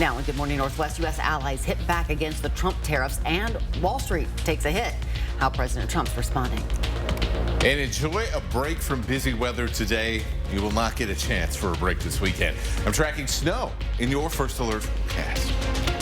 Now in Good Morning Northwest, U.S. allies hit back against the Trump tariffs and Wall Street takes a hit. How President Trump's responding. And enjoy a break from busy weather today. You will not get a chance for a break this weekend. I'm tracking snow in your first alert forecast.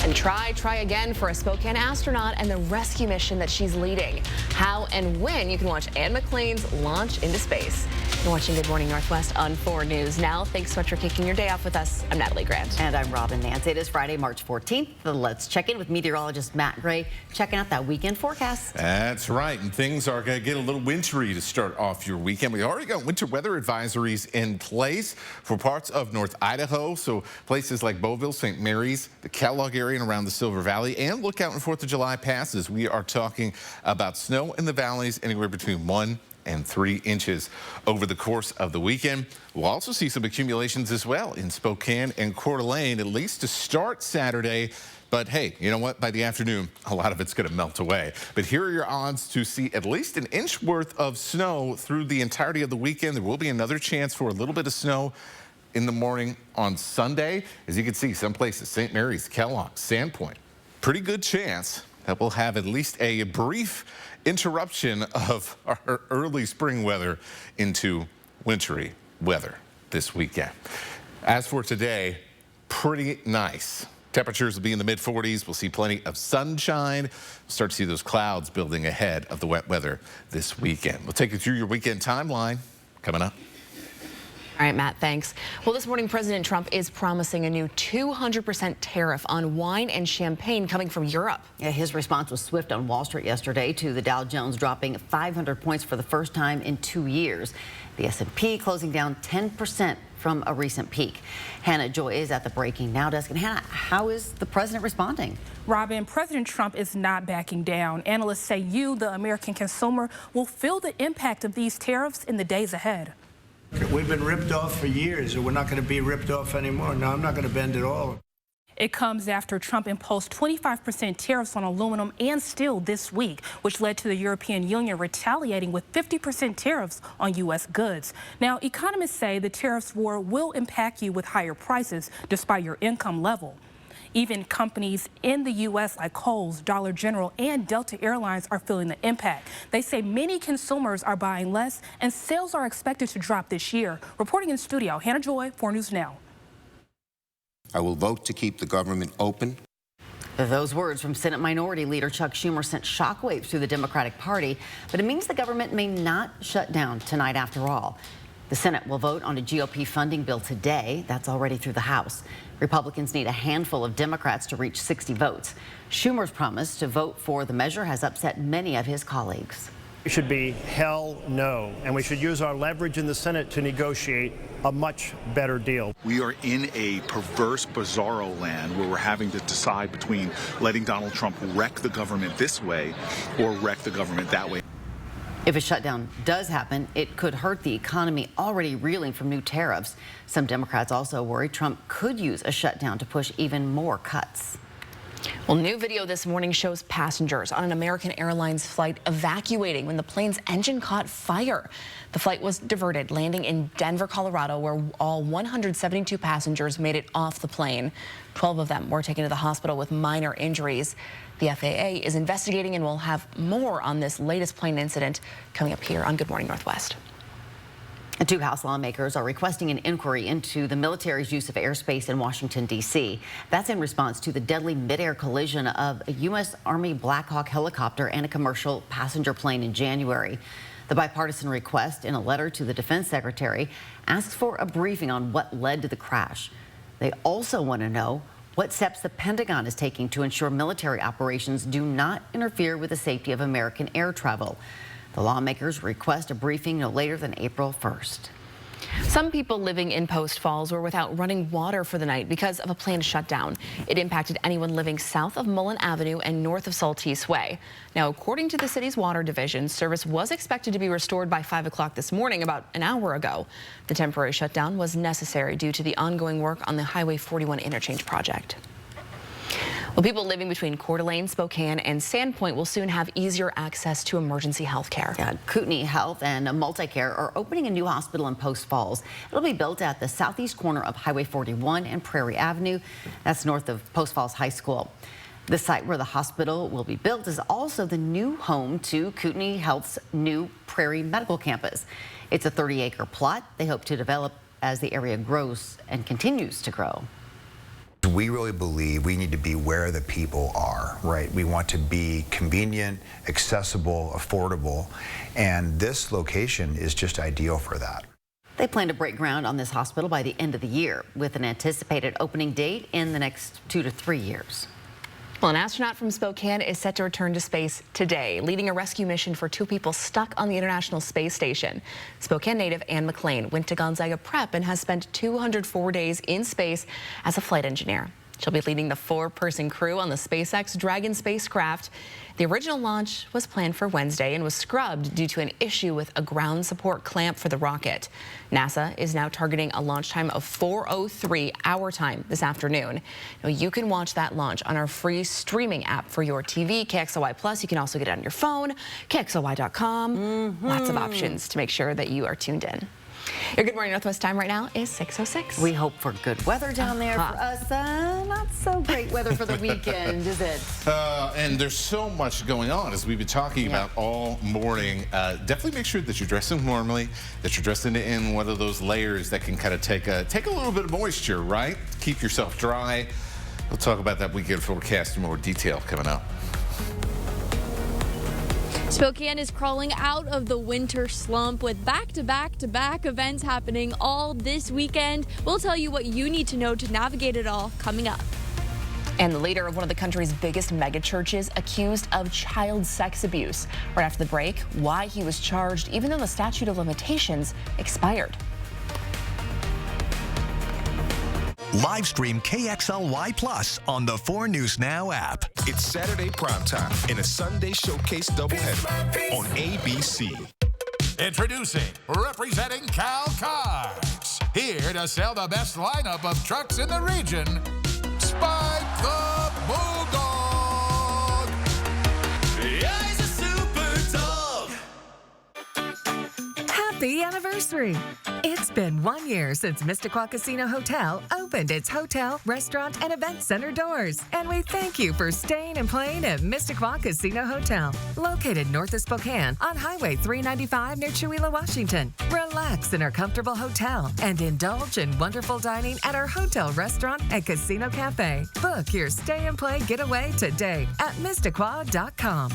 And try again for a Spokane astronaut and the rescue mission that she's leading. How and when you can watch Anne McClain's launch into space. You're watching Good Morning Northwest on 4 News Now. Thanks so much for kicking your day off with us. I'm Natalie Grant. And I'm Robin Nance. It is Friday, March 14th. Let's check in with meteorologist Matt Gray, checking out that weekend forecast. That's right. And things are going to get a little wintry to start off your weekend. We already got winter weather advisories in place for parts of North Idaho. So places like Beauville, St. Mary's, the Kellogg area and around the Silver Valley. And look out when 4th of July passes. We are talking about snow in the valleys anywhere between 1 and 3 inches over the course of the weekend. We'll also see some accumulations as well in Spokane and Coeur d'Alene, at least to start Saturday. But hey, you know what? By the afternoon, a lot of it's going to melt away. But here are your odds to see at least an inch worth of snow through the entirety of the weekend. There will be another chance for a little bit of snow in the morning on Sunday. As you can see, some places, St. Mary's, Kellogg, Sandpoint, pretty good chance that we'll have at least a brief interruption of our early spring weather into wintry weather this weekend. As for today, pretty nice. Temperatures will be in the mid-40s. We'll see plenty of sunshine. We'll start to see those clouds building ahead of the wet weather this weekend. We'll take you through your weekend timeline coming up. All right, Matt, thanks. Well, this morning, President Trump is promising a new 200% tariff on wine and champagne coming from Europe. Yeah, his response was swift on Wall Street yesterday to the Dow Jones dropping 500 points for the first time in 2 years. The S&P closing down 10% from a recent peak. Hannah Joy is at the Breaking Now desk. And Hannah, how is the president responding? Robin, President Trump is not backing down. Analysts say you, the American consumer, will feel the impact of these tariffs in the days ahead. We've been ripped off for years, and we're not going to be ripped off anymore. No, I'm not going to bend at all. It comes after Trump imposed 25% tariffs on aluminum and steel this week, which led to the European Union retaliating with 50% tariffs on U.S. goods. Now, economists say the tariffs war will impact you with higher prices despite your income level. Even companies in the U.S. like Kohl's, Dollar General, and Delta Airlines are feeling the impact. They say many consumers are buying less, and sales are expected to drop this year. Reporting in studio, Hannah Joy, 4 News Now. I will vote to keep the government open. Those words from Senate Minority Leader Chuck Schumer sent shockwaves through the Democratic Party, but it means the government may not shut down tonight after all. The Senate will vote on a GOP funding bill today. That's already through the House. Republicans need a handful of Democrats to reach 60 votes. Schumer's promise to vote for the measure has upset many of his colleagues. It should be hell no, and we should use our leverage in the Senate to negotiate a much better deal. We are in a perverse, bizarro land where we're having to decide between letting Donald Trump wreck the government this way or wreck the government that way. If a shutdown does happen, it could hurt the economy already reeling from new tariffs. Some Democrats also worry Trump could use a shutdown to push even more cuts. Well, new video this morning shows passengers on an American Airlines flight evacuating when the plane's engine caught fire. The flight was diverted, landing in Denver, Colorado, where all 172 passengers made it off the plane. 12 of them were taken to the hospital with minor injuries. The FAA is investigating, and we'll have more on this latest plane incident coming up here on Good Morning Northwest. 2 House lawmakers are requesting an inquiry into the military's use of airspace in Washington, D.C. That's in response to the deadly midair collision of a U.S. Army Black Hawk helicopter and a commercial passenger plane in January. The bipartisan request in a letter to the defense secretary asks for a briefing on what led to the crash. They also want to know what steps the Pentagon is taking to ensure military operations do not interfere with the safety of American air travel. The lawmakers request a briefing no later than April 1st. Some people living in Post Falls were without running water for the night because of a planned shutdown. It impacted anyone living south of Mullen Avenue and north of Saltese Way. Now, according to the city's water division, service was expected to be restored by 5 o'clock this morning, about an hour ago. The temporary shutdown was necessary due to the ongoing work on the Highway 41 interchange project. Well, people living between Coeur d'Alene, Spokane, and Sandpoint will soon have easier access to emergency health care. Yeah, Kootenai Health and Multicare are opening a new hospital in Post Falls. It'll be built at the southeast corner of Highway 41 and Prairie Avenue. That's north of Post Falls High School. The site where the hospital will be built is also the new home to Kootenai Health's new Prairie Medical Campus. It's a 30-acre plot they hope to develop as the area grows and continues to grow. We really believe we need to be where the people are, right? We want to be convenient, accessible, affordable, and this location is just ideal for that. They plan to break ground on this hospital by the end of the year, with an anticipated opening date in the next 2 to 3 years. Well, an astronaut from Spokane is set to return to space today, leading a rescue mission for 2 people stuck on the International Space Station. Spokane native Anne McLean went to Gonzaga Prep and has spent 204 days in space as a flight engineer. She'll be leading the 4-person crew on the SpaceX Dragon spacecraft. The original launch was planned for Wednesday and was scrubbed due to an issue with a ground support clamp for the rocket. NASA is now targeting a launch time of 4:03 our time this afternoon. Now, you can watch that launch on our free streaming app for your TV, KXLY Plus. You can also get it on your phone, KXLY.com. Lots of options to make sure that you are tuned in. Your Good Morning Northwest time right now is 6:06. We hope for good weather down there for us. Not so great weather for the weekend, is it? And there's so much going on, as we've been talking about all morning. Definitely make sure that you're dressing warmly, that you're dressing in one of those layers that can kind of take a little bit of moisture, right? Keep yourself dry. We'll talk about that weekend forecast in more detail coming up. Spokane is crawling out of the winter slump with back-to-back-to-back events happening all this weekend. We'll tell you what you need to know to navigate it all coming up. And the leader of one of the country's biggest megachurches accused of child sex abuse. Right after the break, why he was charged even though the statute of limitations expired. Live stream KXLY Plus on the 4 News Now app. It's Saturday primetime in a Sunday showcase doubleheader on ABC. Introducing, representing Cal Cars. Here to sell the best lineup of trucks in the region, Spike the Bulldog. Yeah, he's a super dog. Happy anniversary. It's been 1 year since Mistaqua Casino Hotel opened its hotel, restaurant, and event center doors. And we thank you for staying and playing at Mistaqua Casino Hotel, located north of Spokane on Highway 395 near Chewelah, Washington. Relax in our comfortable hotel and indulge in wonderful dining at our hotel, restaurant, and casino cafe. Book your stay and play getaway today at Mistaqua.com.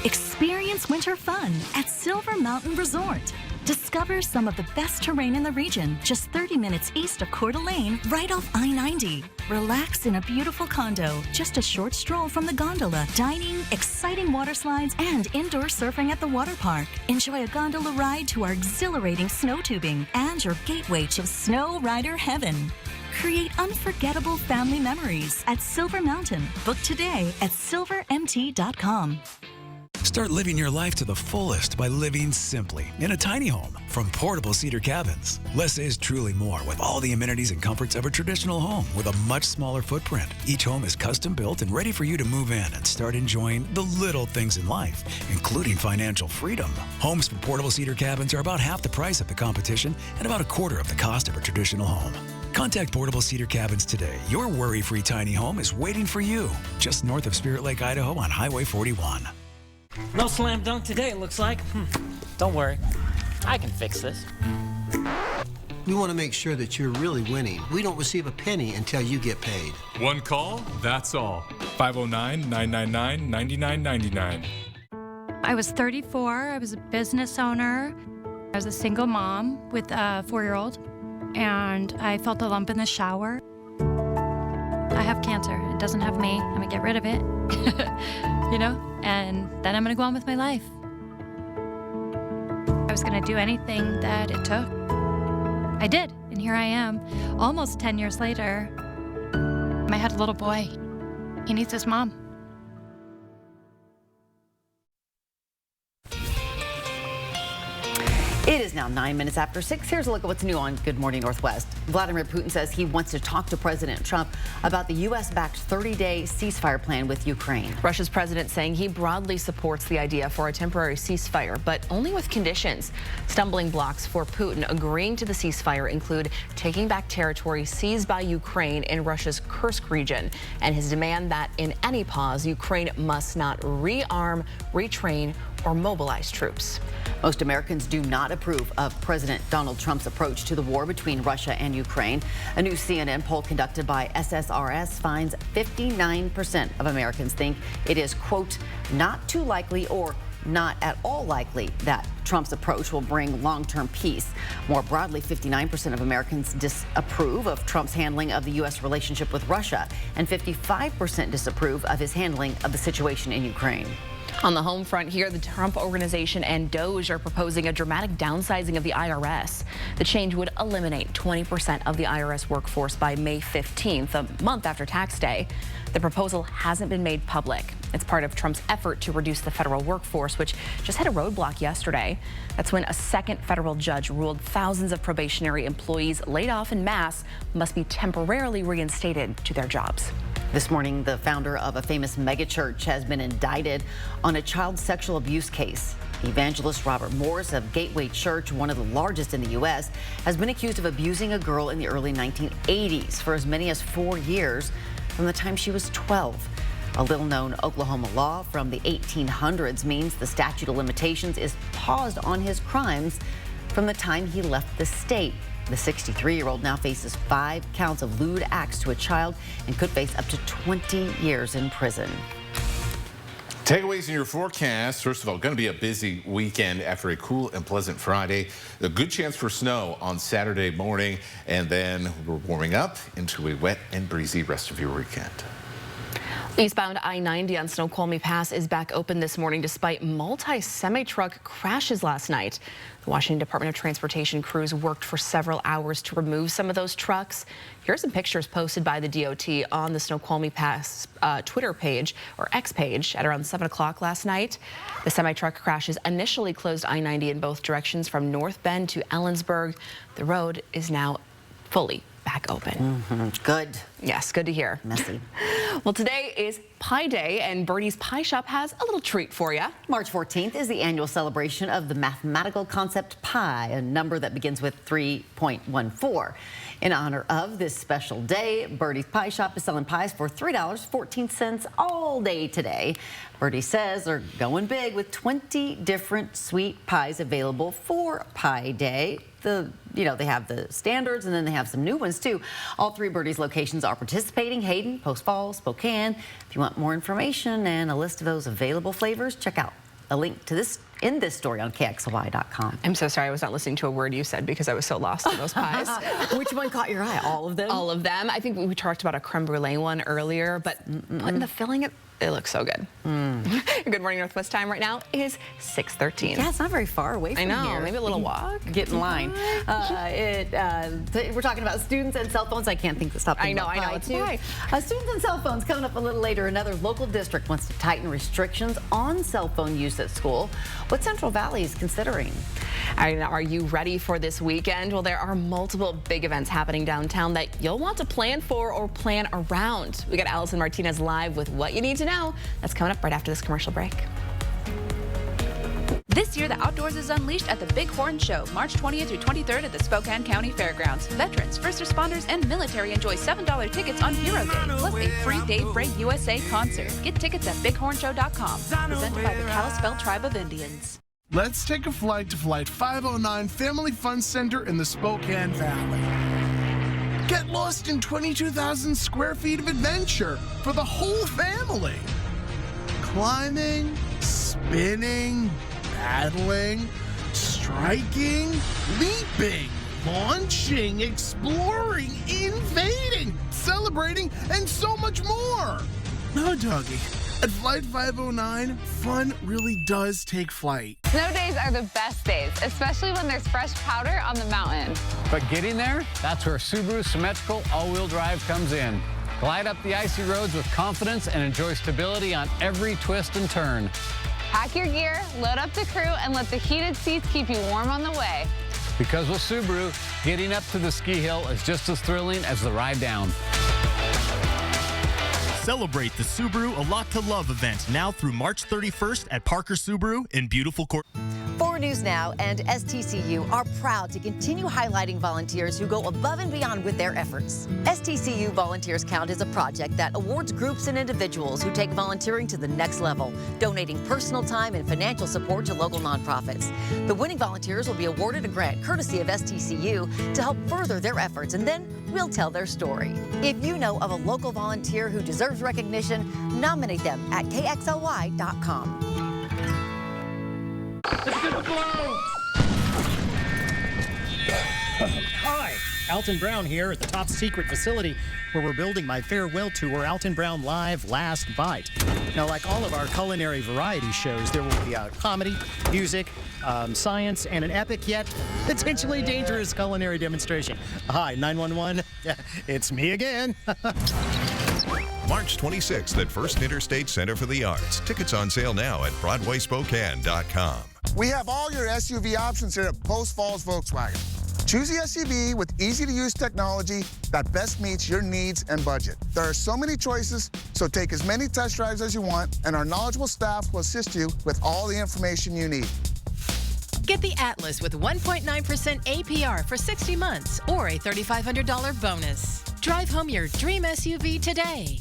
Experience winter fun at Silver Mountain Resort. Discover some of the best terrain in the region, just 30 minutes east of Coeur d'Alene, right off I-90. Relax in a beautiful condo, just a short stroll from the gondola, dining, exciting water slides, and indoor surfing at the water park. Enjoy a gondola ride to our exhilarating snow tubing and your gateway to snow rider heaven. Create unforgettable family memories at Silver Mountain. Book today at silvermt.com. Start living your life to the fullest by living simply in a tiny home from Portable Cedar Cabins. Less is truly more with all the amenities and comforts of a traditional home with a much smaller footprint. Each home is custom built and ready for you to move in and start enjoying the little things in life, including financial freedom. Homes from Portable Cedar Cabins are about half the price of the competition and about a quarter of the cost of a traditional home. Contact Portable Cedar Cabins today. Your worry-free tiny home is waiting for you just north of Spirit Lake, Idaho on Highway 41. No slam dunk today, it looks like. Don't worry, I can fix this. We want to make sure that you're really winning. We don't receive a penny until you get paid. One call, that's all. 509-999-9999. I was 34. I was a business owner. I was a single mom with a 4-year-old, and I felt a lump in the shower. I have cancer. It doesn't have me. I'm gonna get rid of it, you know, and then I'm gonna go on with my life. I was gonna do anything that it took. I did, and here I am, almost 10 years later. I had a little boy. He needs his mom. It is now 9 minutes after 6. Here's a look at what's new on Good Morning Northwest. Vladimir Putin says he wants to talk to President Trump about the U.S.-backed 30-day ceasefire plan with Ukraine. Russia's president saying he broadly supports the idea for a temporary ceasefire, but only with conditions. Stumbling blocks for Putin agreeing to the ceasefire include taking back territory seized by Ukraine in Russia's Kursk region, and his demand that in any pause, Ukraine must not rearm, retrain, or mobilize troops. Most Americans do not approve of President Donald Trump's approach to the war between Russia and Ukraine. A new CNN poll conducted by SSRS finds 59% of Americans think it is, quote, not too likely or not at all likely that Trump's approach will bring long-term peace. More broadly, 59% of Americans disapprove of Trump's handling of the U.S. relationship with Russia, and 55% disapprove of his handling of the situation in Ukraine. On the home front here, the Trump Organization and DOJ are proposing a dramatic downsizing of the IRS. The change would eliminate 20% of the IRS workforce by May 15th, a month after tax day. The proposal hasn't been made public. It's part of Trump's effort to reduce the federal workforce, which just hit a roadblock yesterday. That's when a second federal judge ruled thousands of probationary employees laid off en masse must be temporarily reinstated to their jobs. This morning, the founder of a famous megachurch has been indicted on a child sexual abuse case. Evangelist Robert Morris of Gateway Church, one of the largest in the U.S., has been accused of abusing a girl in the early 1980s for as many as 4 years from the time she was 12. A little-known Oklahoma law from the 1800s means the statute of limitations is paused on his crimes from the time he left the state. The 63-year-old now faces 5 counts of lewd acts to a child and could face up to 20 years in prison. Takeaways in your forecast. First of all, going to be a busy weekend after a cool and pleasant Friday. A good chance for snow on Saturday morning, and then we're warming up into a wet and breezy rest of your weekend. Eastbound I-90 on Snoqualmie Pass is back open this morning despite multi-semi-truck crashes last night. The Washington Department of Transportation crews worked for several hours to remove some of those trucks. Here are some pictures posted by the DOT on the Snoqualmie Pass Twitter page, or X page, at around 7 o'clock last night. The semi-truck crashes initially closed I-90 in both directions from North Bend to Ellensburg. The road is now fully back open. Good. Yes, good to hear. Messy. Well, today is Pie Day, and Birdie's Pie Shop has a little treat for you. March 14th is the annual celebration of the mathematical concept pi, a number that begins with 3.14. In honor of this special day, Birdie's Pie Shop is selling pies for $3.14 all day today. Birdie says they're going big with 20 different sweet pies available for Pie Day. They have the standards, and then they have some new ones too. All 3 Birdie's locations are participating: Hayden, Post Falls, Spokane. If you want more information and a list of those available flavors, check out a link to this in this story on KXLY.com. I'm so sorry I was not listening to a word you said because I was so lost in those pies. Which one caught your eye? All of them? All of them. I think we talked about a creme brulee one earlier, but putting the filling, it looks so good. Good Morning Northwest time right now is 6:13. Yeah, it's not very far away from here. I know, maybe a little walk. Get in line. We're talking about students and cell phones. I can't think of something. I know, it's too. Students and cell phones coming up a little later. Another local district wants to tighten restrictions on cell phone use at school. What Central Valley is considering. Are you ready for this weekend? Well, there are multiple big events happening downtown that you'll want to plan for or plan around. We got Allison Martinez live with what you need to know. That's coming up right after this commercial break. This year, the outdoors is unleashed at the Big Horn Show, March 20th through 23rd at the Spokane County Fairgrounds. Veterans, first responders, and military enjoy $7 tickets on Hero Day, plus a free Dave Bray USA concert. Get tickets at bighornshow.com. Presented by the Kalispel Tribe of Indians. Let's take a flight to Flight 509 Family Fun Center in the Spokane Valley. Get lost in 22,000 square feet of adventure for the whole family. Climbing, spinning, paddling, striking, leaping, launching, exploring, invading, celebrating, and so much more. No, doggy. At Flight 509, fun really does take flight. Snow days are the best days, especially when there's fresh powder on the mountain. But getting there, that's where Subaru Symmetrical All-Wheel Drive comes in. Glide up the icy roads with confidence and enjoy stability on every twist and turn. Pack your gear, load up the crew, and let the heated seats keep you warm on the way. Because with Subaru, getting up to the ski hill is just as thrilling as the ride down. Celebrate the Subaru A Lot to Love event now through March 31st at Parker Subaru in beautiful Court. 4 News Now and STCU are proud to continue highlighting volunteers who go above and beyond with their efforts. STCU Volunteers Count is a project that awards groups and individuals who take volunteering to the next level, donating personal time and financial support to local nonprofits. The winning volunteers will be awarded a grant courtesy of STCU to help further their efforts, and then we'll tell their story. If you know of a local volunteer who deserves recognition, nominate them at KXLY.com. Hi, Alton Brown here at the top secret facility where we're building my farewell tour, Alton Brown Live Last Bite. Now, like all of our culinary variety shows, there will be comedy, music, science, and an epic yet potentially dangerous culinary demonstration. Hi, 911. It's me again. March 26th at First Interstate Center for the Arts. Tickets on sale now at BroadwaySpokane.com. We have all your SUV options here at Post Falls Volkswagen. Choose the SUV with easy-to-use technology that best meets your needs and budget. There are so many choices, so take as many test drives as you want, and our knowledgeable staff will assist you with all the information you need. Get the Atlas with 1.9% APR for 60 months or a $3,500 bonus. Drive home your dream SUV today.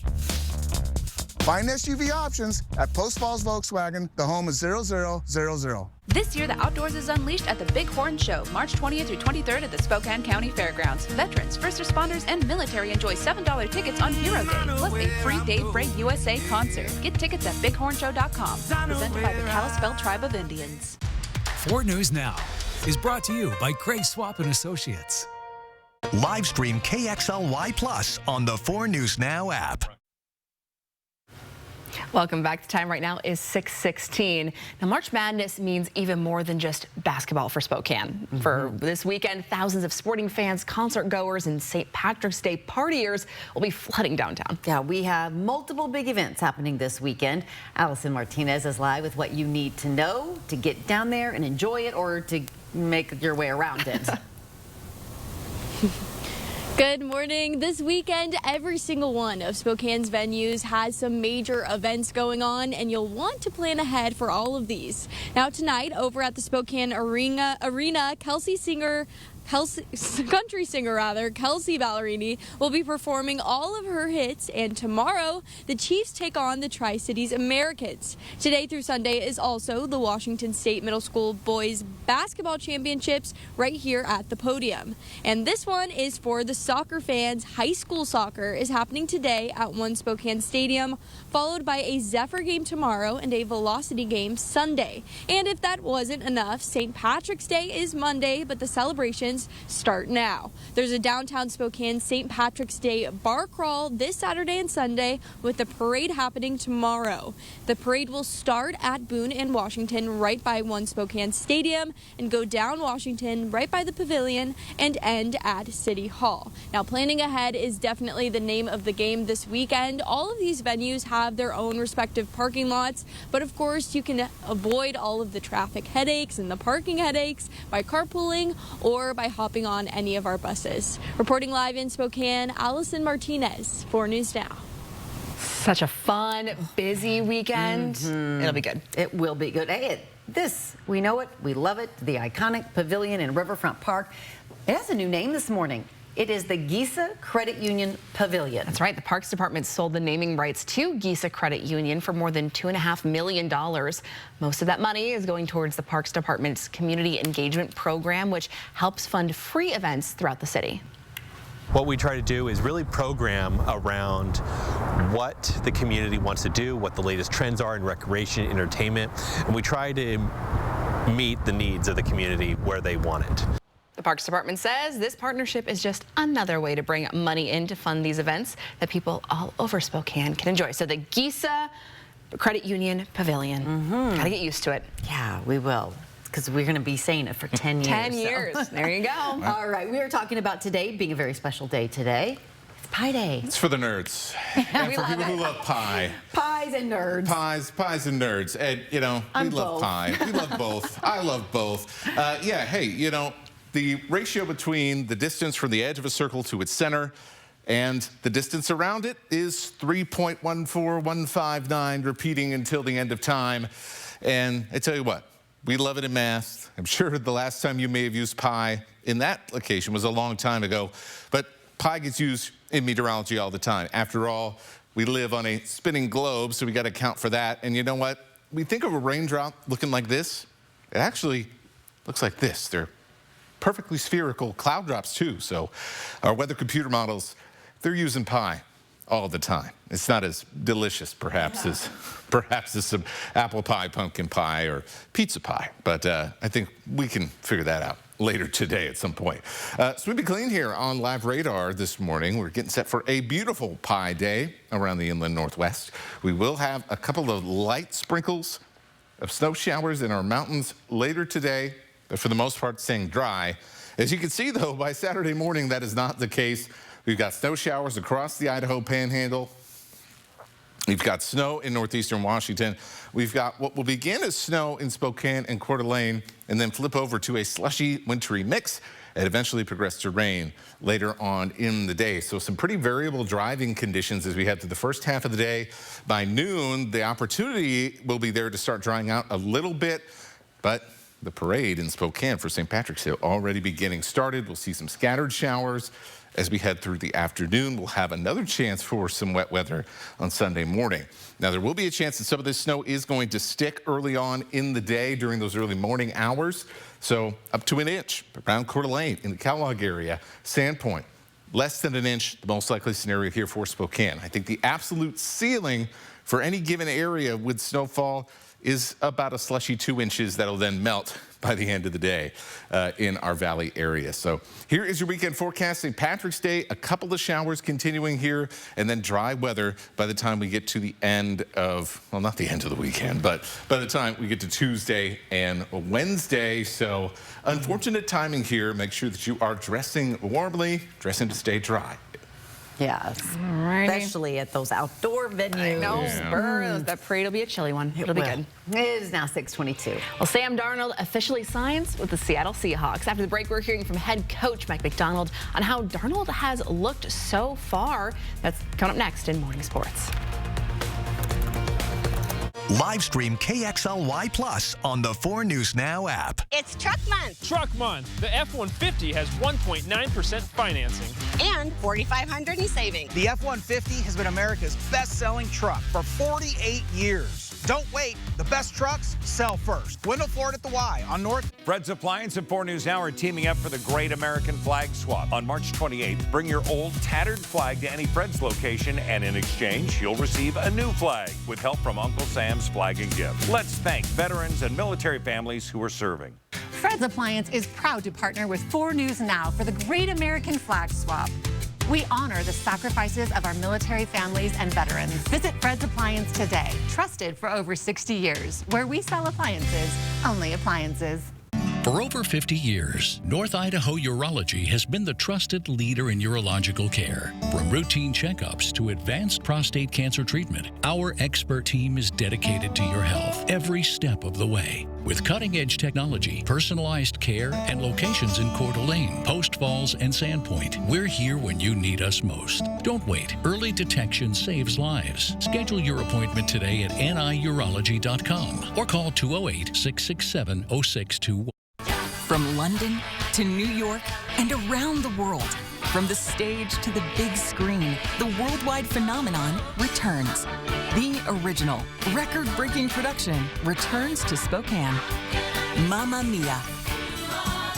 Find SUV options at Post Falls Volkswagen, the home of 0000. This year, the outdoors is unleashed at the Big Horn Show, March 20th through 23rd at the Spokane County Fairgrounds. Veterans, first responders, and military enjoy $7 tickets on Hero Day, plus a free Dave Bray USA concert. Get tickets at bighornshow.com. Presented by the Kalispel Tribe of Indians. 4 News Now is brought to you by Craig Swap and Associates. Live stream KXLY Plus on the 4 News Now app. Welcome back. The time right now is 6:16. Now, March Madness means even more than just basketball for Spokane. For this weekend, thousands of sporting fans, concert goers, and St. Patrick's Day partiers will be flooding downtown. Yeah, we have multiple big events happening this weekend. Allison Martinez is live with what you need to know to get down there and enjoy it, or to make your way around it. Good morning. This weekend, every single one of Spokane's venues has some major events going on, and you'll want to plan ahead for all of these. Now tonight, over at the Spokane Arena, country singer Kelsey Ballerini will be performing all of her hits, and tomorrow the Chiefs take on the Tri-Cities Americans. Today through Sunday is also the Washington State Middle School Boys Basketball Championships right here at the podium. And this one is for the soccer fans. High school soccer is happening today at One Spokane Stadium, followed by a Zephyr game tomorrow and a Velocity game Sunday. And if that wasn't enough, St. Patrick's Day is Monday, but the celebrations start now. There's a downtown Spokane St. Patrick's Day bar crawl this Saturday and Sunday, with the parade happening tomorrow. The parade will start at Boone and Washington right by One Spokane Stadium and go down Washington right by the pavilion and end at City Hall. Now, planning ahead is definitely the name of the game this weekend. All of these venues have their own respective parking lots, but of course you can avoid all of the traffic headaches and the parking headaches by carpooling or by hopping on any of our buses. Reporting live in Spokane, Allison Martinez, 4 News Now. Such a fun, busy weekend. It'll be good. It will be good. Hey, we know it, we love it, the iconic pavilion in Riverfront Park. It has a new name this morning. It is the Giza Credit Union Pavilion. That's right. The Parks Department sold the naming rights to Giza Credit Union for more than $2.5 million. Most of that money is going towards the Parks Department's Community Engagement Program, which helps fund free events throughout the city. What we try to do is really program around what the community wants to do, what the latest trends are in recreation, entertainment, and we try to meet the needs of the community where they want it. The Parks Department says this partnership is just another way to bring money in to fund these events that people all over Spokane can enjoy. So the Giza Credit Union Pavilion. Gotta get used to it. Yeah, we will, because we're going to be saying it for 10 years. 10 years. So. There you go. All right, we are talking about today being a very special day today. It's Pie Day. It's for the nerds and for people who love pie. Pie Pies and nerds. Pies and nerds. And, you know, we love pie. We love both. I love both. Yeah, hey, you know, the ratio between the distance from the edge of a circle to its center and the distance around it is 3.14159, repeating until the end of time. And I tell you what, we love it in math. I'm sure the last time you may have used pi in that location was a long time ago, but pi gets used in meteorology all the time. After all, we live on a spinning globe, so we got to account for that. And you know what? We think of a raindrop looking like this. It actually looks like this. They're perfectly spherical cloud drops too. So our weather computer models, they're using pi all the time. It's not as delicious, perhaps, as some apple pie, pumpkin pie, or pizza pie. But I think we can figure that out later today at some point. Sweeping clean here on Live Radar this morning. We're getting set for a beautiful pie day around the inland Northwest. We will have a couple of light sprinkles of snow showers in our mountains later today, but for the most part staying dry. As you can see, though, by Saturday morning, that is not the case. We've got snow showers across the Idaho Panhandle. We've got snow in northeastern Washington. We've got what will begin as snow in Spokane and Coeur d'Alene and then flip over to a slushy, wintry mix and eventually progress to rain later on in the day. So some pretty variable driving conditions as we head through the first half of the day. By noon, the opportunity will be there to start drying out a little bit, but the parade in Spokane for St. Patrick's Day already beginning started. We'll see some scattered showers. As we head through the afternoon, we'll have another chance for some wet weather on Sunday morning. Now, there will be a chance that some of this snow is going to stick early on in the day during those early morning hours. So up to an inch around Coeur d'Alene in the Kellogg area, Sandpoint, less than an inch, the most likely scenario here for Spokane. I think the absolute ceiling for any given area with snowfall is about a slushy 2 inches that'll then melt by the end of the day in our valley area. So here is your weekend forecast. St. Patrick's Day, a couple of showers continuing here, and then dry weather by the time we get to the end of, well, not the end of the weekend, but by the time we get to Tuesday and Wednesday. So unfortunate timing here. Make sure that you are dressing warmly, dressing to stay dry. Yes, especially at those outdoor venues. No, Spurs. That parade will be a chilly one. It'll be good. It is now 6:22. Well, Sam Darnold officially signs with the Seattle Seahawks. After the break, we're hearing from head coach Mike McDonald on how Darnold has looked so far. That's coming up next in Morning Sports. Live stream KXLY Plus on the 4 News Now app. It's Truck Month. Truck Month. The F-150 has 1.9% financing. And $4,500 in savings. The F-150 has been America's best-selling truck for 48 years. Don't wait. The best trucks sell first. Wendell Ford at the Y on North. Fred's Appliance and 4 News Now are teaming up for the Great American Flag Swap. On March 28th, bring your old, tattered flag to any Fred's location, and in exchange, you'll receive a new flag with help from Uncle Sam's Flag and Gift. Let's thank veterans and military families who are serving. Fred's Appliance is proud to partner with 4 News Now for the Great American Flag Swap. We honor the sacrifices of our military families and veterans. Visit Fred's Appliance today, trusted for over 60 years, where we sell appliances, only appliances. For over 50 years, North Idaho Urology has been the trusted leader in urological care. From routine checkups to advanced prostate cancer treatment, our expert team is dedicated to your health every step of the way. With cutting-edge technology, personalized care, and locations in Coeur d'Alene, Post Falls, and Sandpoint, we're here when you need us most. Don't wait. Early detection saves lives. Schedule your appointment today at niurology.com or call 208-667-0621. From London to New York and around the world, from the stage to the big screen, the worldwide phenomenon returns. The original, record-breaking production returns to Spokane. Mamma Mia!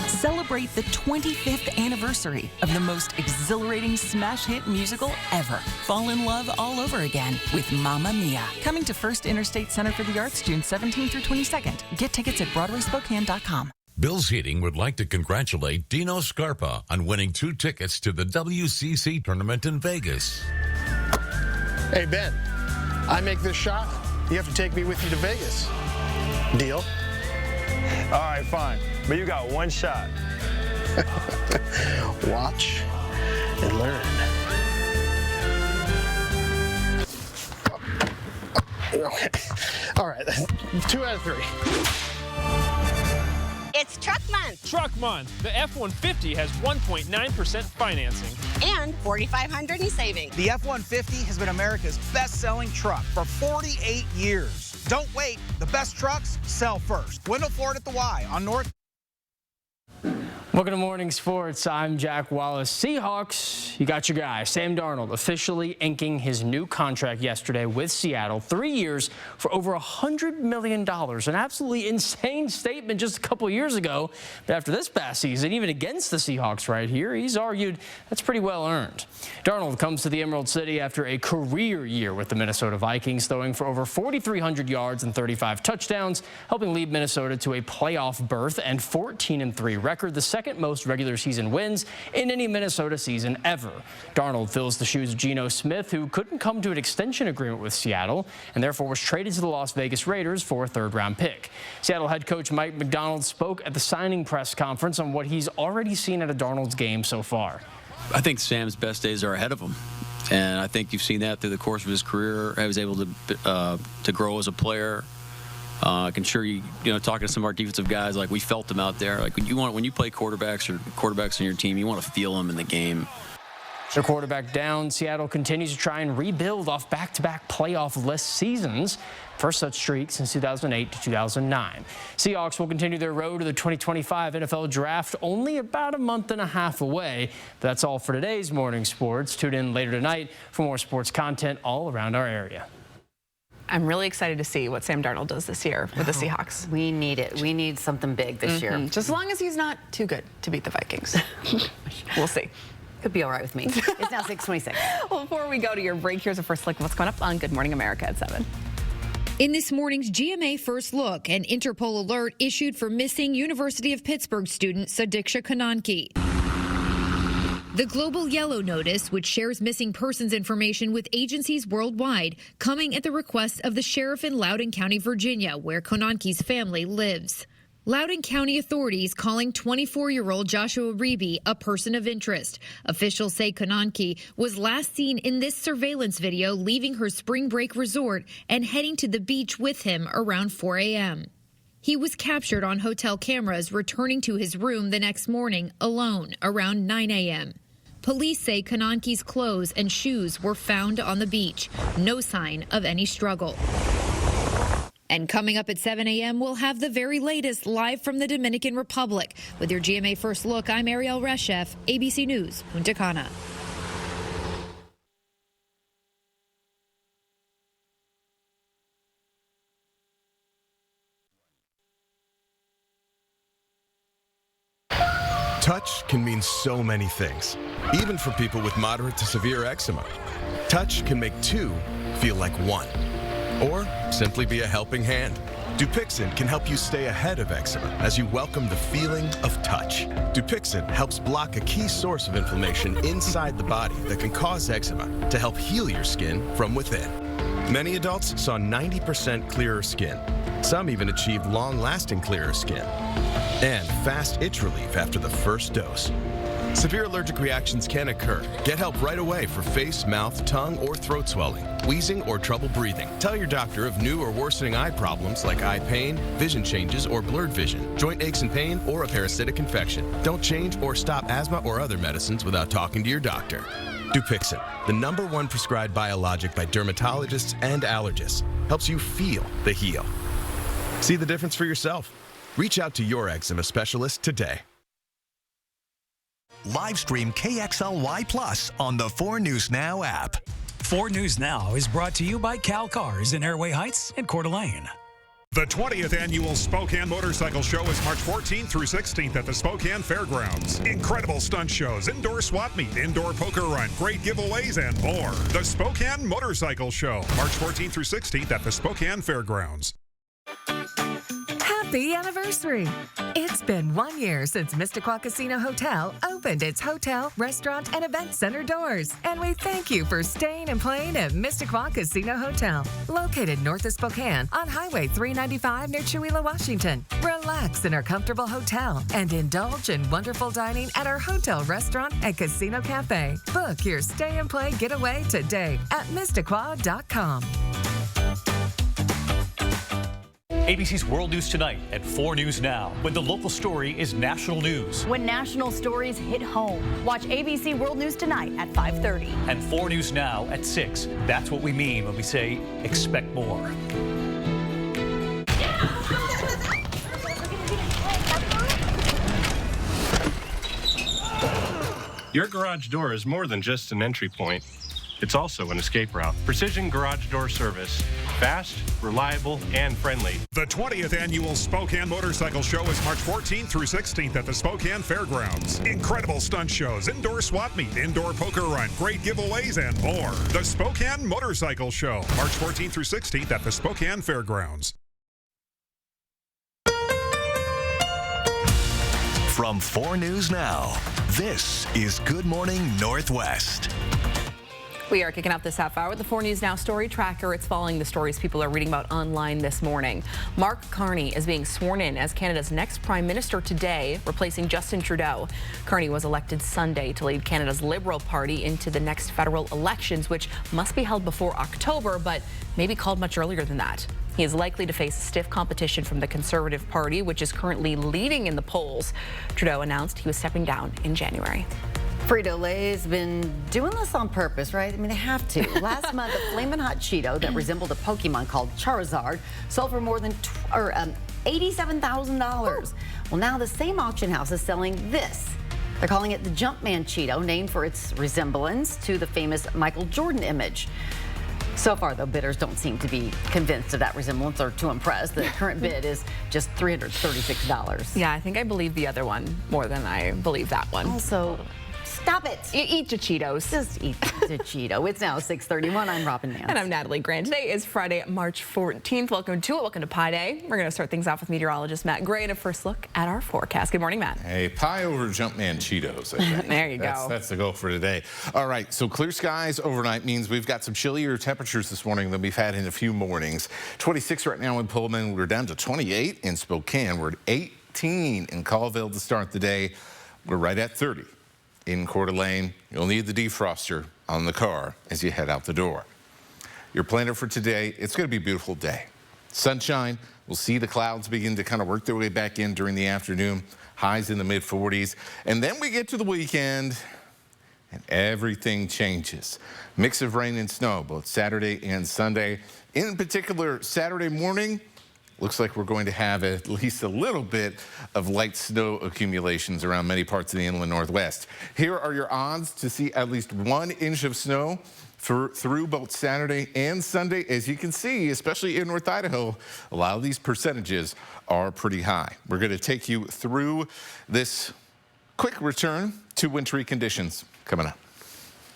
Celebrate the 25th anniversary of the most exhilarating smash hit musical ever. Fall in love all over again with Mamma Mia. Coming to First Interstate Center for the Arts June 17th through 22nd. Get tickets at BroadwaySpokane.com. Bill's Heating would like to congratulate Dino Scarpa on winning 2 tickets to the WCC tournament in Vegas. Hey, Ben, I make this shot, you have to take me with you to Vegas. Deal? All right, fine. But you got 1 shot. Watch and learn. 2 out of 3. It's Truck Month. Truck Month. The F-150 has 1.9% financing. And $4,500 in savings. The F-150 has been America's best-selling truck for 48 years. Don't wait. The best trucks sell first. Wendell Ford at the Y on North. Welcome to Morning Sports. I'm Jack Wallace. Seahawks, you got your guy, Sam Darnold, officially inking his new contract yesterday with Seattle. 3 years for over $100 million. An absolutely insane statement just a couple years ago. But after this past season, even against the Seahawks right here, he's argued that's pretty well earned. Darnold comes to the Emerald City after a career year with the Minnesota Vikings, throwing for over 4,300 yards and 35 touchdowns, helping lead Minnesota to a playoff berth and 14-3 record, the second most regular season wins in any Minnesota season ever. Darnold fills the shoes of Geno Smith, who couldn't come to an extension agreement with Seattle and therefore was traded to the Las Vegas Raiders for a third-round pick. Seattle head coach Mike McDonald spoke at the signing press conference on what he's already seen out of Darnold's game so far. I think Sam's best days are ahead of him, and I think you've seen that through the course of his career. He was able to grow as a player. I can assure you, talking to some of our defensive guys, like we felt them out there. Like when you play quarterbacks or quarterbacks on your team, you want to feel them in the game. Their quarterback down, Seattle continues to try and rebuild off back-to-back playoff-less seasons. First such streak since 2008 to 2009. Seahawks will continue their road to the 2025 NFL Draft, only about a month and a half away. That's all for today's Morning Sports. Tune in later tonight for more sports content all around our area. I'm really excited to see what Sam Darnold does this year with the Seahawks. We need it. We need something big this year. Just as long as he's not too good to beat the Vikings. We'll see. Could be all right with me. It's now 6:26. Well, before we go to your break, here's a first look at what's coming up on Good Morning America at 7. In this morning's GMA First Look, an Interpol alert issued for missing University of Pittsburgh student Sadiksha Kananki. The Global Yellow Notice, which shares missing persons information with agencies worldwide, coming at the request of the sheriff in Loudoun County, Virginia, where Konanki's family lives. Loudoun County authorities calling 24-year-old Joshua Reeby a person of interest. Officials say Konanki was last seen in this surveillance video leaving her spring break resort and heading to the beach with him around 4 a.m. He was captured on hotel cameras returning to his room the next morning alone around 9 a.m. Police say Konanki's clothes and shoes were found on the beach. No sign of any struggle. And coming up at 7 a.m., we'll have the very latest live from the Dominican Republic. With your GMA First Look, I'm Ariel Reshef, ABC News, Punta Cana. Touch can mean so many things, even for people with moderate to severe eczema. Touch can make two feel like one, or simply be a helping hand. Dupixent can help you stay ahead of eczema as you welcome the feeling of touch. Dupixent helps block a key source of inflammation inside the body that can cause eczema to help heal your skin from within. Many adults saw 90% clearer skin. Some even achieved long-lasting clearer skin. And fast itch relief after the first dose. Severe allergic reactions can occur. Get help right away for face, mouth, tongue, or throat swelling, wheezing, or trouble breathing. Tell your doctor of new or worsening eye problems like eye pain, vision changes, or blurred vision, joint aches and pain, or a parasitic infection. Don't change or stop asthma or other medicines without talking to your doctor. Dupixent, the #1 prescribed biologic by dermatologists and allergists, helps you feel the heal. See the difference for yourself. Reach out to your eczema specialist today. Live stream KXLY Plus on the 4 News Now app. 4 News Now is brought to you by Cal Cars in Airway Heights and Coeur d'Alene. The 20th Annual Spokane Motorcycle Show is March 14th through 16th at the Spokane Fairgrounds. Incredible stunt shows, indoor swap meet, indoor poker run, great giveaways, and more. The Spokane Motorcycle Show, March 14th through 16th at the Spokane Fairgrounds. Happy anniversary! It's been 1 year since Mistaqua Casino Hotel opened its hotel, restaurant, and event center doors. And we thank you for staying and playing at Mistaqua Casino Hotel, located north of Spokane on Highway 395 near Chewelah, Washington. Relax in our comfortable hotel and indulge in wonderful dining at our hotel, restaurant, and casino cafe. Book your stay and play getaway today at Mistaqua.com. ABC's World News Tonight at 4 News Now, when the local story is national news. When national stories hit home. Watch ABC World News Tonight at 5:30. And 4 News Now at 6. That's what we mean when we say expect more. Your garage door is more than just an entry point. It's also an escape route. Precision garage door service. Fast, reliable, and friendly. The 20th annual Spokane Motorcycle Show is March 14th through 16th at the Spokane Fairgrounds. Incredible stunt shows, indoor swap meet, indoor poker run, great giveaways, and more. The Spokane Motorcycle Show, March 14th through 16th at the Spokane Fairgrounds. From 4 News Now, this is Good Morning Northwest. We are kicking off this half hour with the 4 News Now story tracker. It's following the stories people are reading about online this morning. Mark Carney is being sworn in as Canada's next prime minister today, replacing Justin Trudeau. Carney was elected Sunday to lead Canada's Liberal Party into the next federal elections, which must be held before October, but may be called much earlier than that. He is likely to face stiff competition from the Conservative Party, which is currently leading in the polls. Trudeau announced he was stepping down in January. Frito-Lay's been doing this on purpose, right? I mean, they have to. Last month, a Flamin' Hot Cheeto that resembled a Pokemon called Charizard sold for more than $87,000. Well, now the same auction house is selling this. They're calling it the Jumpman Cheeto, named for its resemblance to the famous Michael Jordan image. So far, though, bidders don't seem to be convinced of that resemblance or too impressed. The current bid is just $336. Yeah, I think I believe the other one more than I believe that one. Also, stop it. You eat your Cheetos. Just eat the Cheeto. It's now 6:31. I'm Robin Nance. And I'm Natalie Grant. Today is Friday, March 14th. Welcome to it. Welcome to Pie Day. We're going to start things off with meteorologist Matt Gray and a first look at our forecast. Good morning, Matt. Hey, pie over Jumpman Cheetos, I think. There you go. That's the goal for today. All right, so clear skies overnight means we've got some chillier temperatures this morning than we've had in a few mornings. 26 right now in Pullman. We're down to 28 in Spokane. We're at 18 in Colville to start the day. We're right at 30. In Coeur d'Alene. You'll need the defroster on the car as you head out the door. Your planner for today, it's going to be a beautiful day. Sunshine, we'll see the clouds begin to kind of work their way back in during the afternoon. Highs in the mid-40s. And then we get to the weekend and everything changes. Mix of rain and snow both Saturday and Sunday. In particular, Saturday morning, looks like we're going to have at least a little bit of light snow accumulations around many parts of the inland Northwest. Here are your odds to see at least 1 inch of snow through both Saturday and Sunday. As you can see, especially in North Idaho, a lot of these percentages are pretty high. We're going to take you through this quick return to wintry conditions coming up.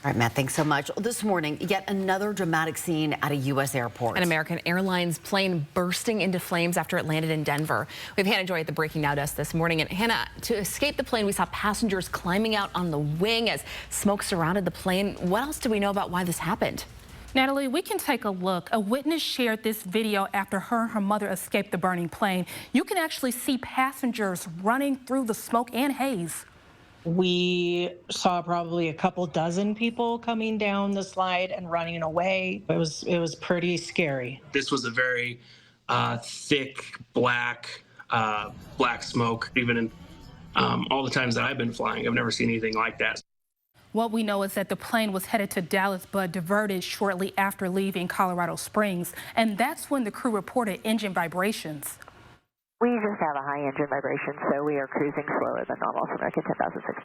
All right, Matt, thanks so much. This morning, yet another dramatic scene at a U.S. airport. An American Airlines plane bursting into flames after it landed in Denver. We have Hannah Joy at the Breaking Now desk this morning. And Hannah, to escape the plane, we saw passengers climbing out on the wing as smoke surrounded the plane. What else do we know about why this happened? Natalie, we can take a look. A witness shared this video after her and her mother escaped the burning plane. You can actually see passengers running through the smoke and haze. We saw probably a couple dozen people coming down the slide and running away. It was pretty scary. This was a very thick, black smoke. Even in all the times that I've been flying, I've never seen anything like that. What we know is that the plane was headed to Dallas, but diverted shortly after leaving Colorado Springs. And that's when the crew reported engine vibrations. We just have a high engine vibration, so we are cruising slower than normal for American 10,006.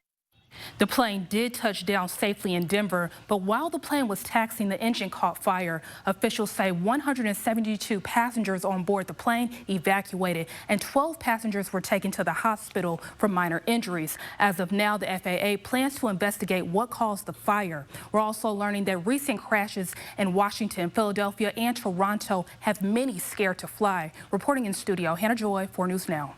The plane did touch down safely in Denver, but while the plane was taxiing, the engine caught fire. Officials say 172 passengers on board the plane evacuated, and 12 passengers were taken to the hospital for minor injuries. As of now, the FAA plans to investigate what caused the fire. We're also learning that recent crashes in Washington, Philadelphia, and Toronto have many scared to fly. Reporting in studio, Hannah Joy, 4 News Now.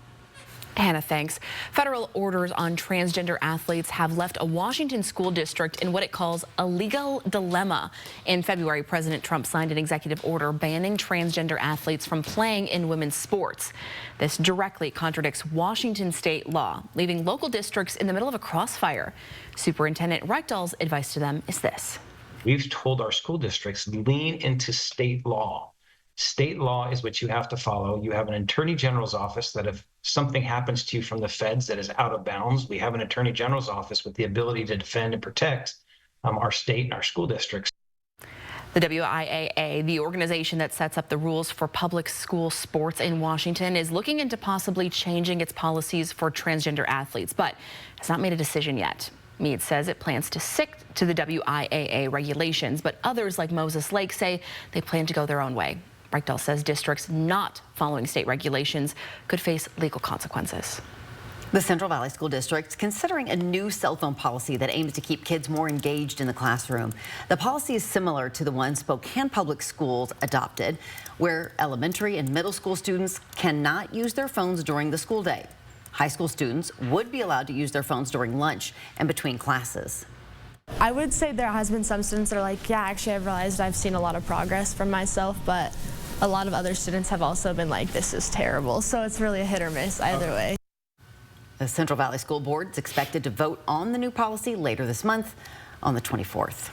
Hannah, thanks. Federal orders on transgender athletes have left a Washington school district in what it calls a legal dilemma. In February, President Trump signed an executive order banning transgender athletes from playing in women's sports. This directly contradicts Washington state law, leaving local districts in the middle of a crossfire. Superintendent Reichdahl's advice to them is this. We've told our school districts lean into state law. State law is what you have to follow. You have an attorney general's office that if something happens to you from the feds that is out of bounds, we have an attorney general's office with the ability to defend and protect our state and our school districts. The WIAA, the organization that sets up the rules for public school sports in Washington, is looking into possibly changing its policies for transgender athletes, but has not made a decision yet. Meade says it plans to stick to the WIAA regulations, but others like Moses Lake say they plan to go their own way. Reichdahl says districts not following state regulations could face legal consequences. The Central Valley School District's considering a new cell phone policy that aims to keep kids more engaged in the classroom. The policy is similar to the one Spokane Public Schools adopted, where elementary and middle school students cannot use their phones during the school day. High school students would be allowed to use their phones during lunch and between classes. I would say there has been some students that are like, yeah, actually I've realized I've seen a lot of progress from myself, but a lot of other students have also been like, this is terrible. So it's really a hit or miss either way. The Central Valley School Board is expected to vote on the new policy later this month on the 24th.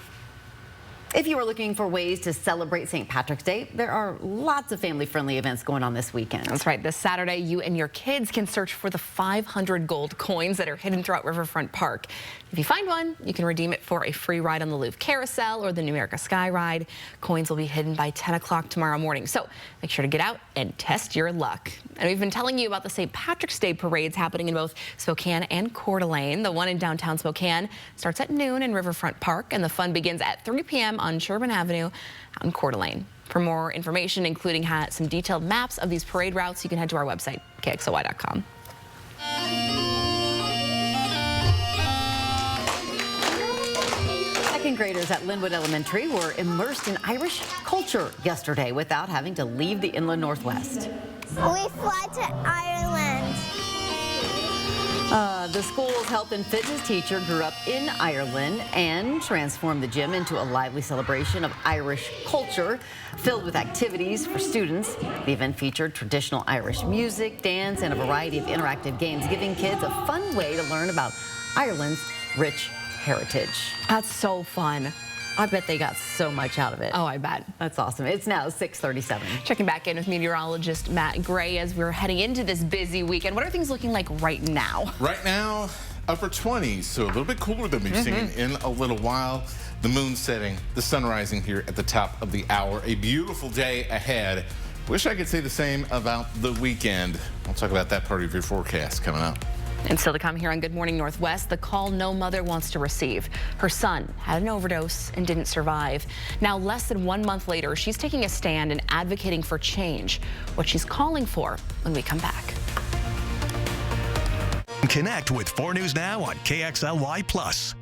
If you are looking for ways to celebrate St. Patrick's Day, there are lots of family-friendly events going on this weekend. That's right. This Saturday, you and your kids can search for the 500 gold coins that are hidden throughout Riverfront Park. If you find one, you can redeem it for a free ride on the Louvre Carousel or the New America Sky Ride. Coins will be hidden by 10 o'clock tomorrow morning, so make sure to get out and test your luck. And we've been telling you about the St. Patrick's Day parades happening in both Spokane and Coeur d'Alene. The one in downtown Spokane starts at noon in Riverfront Park, and the fun begins at 3 p.m. on Sherman Avenue out in Coeur d'Alene. For more information, including some detailed maps of these parade routes, you can head to our website, KXLY.com. Second graders at Linwood Elementary were immersed in Irish culture yesterday without having to leave the inland Northwest. We fly to Ireland. The school's health and fitness teacher grew up in Ireland and transformed the gym into a lively celebration of Irish culture filled with activities for students. The event featured traditional Irish music, dance, and a variety of interactive games, giving kids a fun way to learn about Ireland's rich heritage. That's so fun. I bet they got so much out of it. Oh, I bet. That's awesome. It's now 6:37. Checking back in with meteorologist Matt Gray as we're heading into this busy weekend. What are things looking like right now? Right now, upper 20s, so a little bit cooler than we've seen in a little while. The moon setting, the sun rising here at the top of the hour. A beautiful day ahead. Wish I could say the same about the weekend. I'll talk about that part of your forecast coming up. And still to come here on Good Morning Northwest, the call no mother wants to receive. Her son had an overdose and didn't survive. Now, less than 1 month later, she's taking a stand and advocating for change. What she's calling for when we come back. Connect with 4 News Now on KXLY+.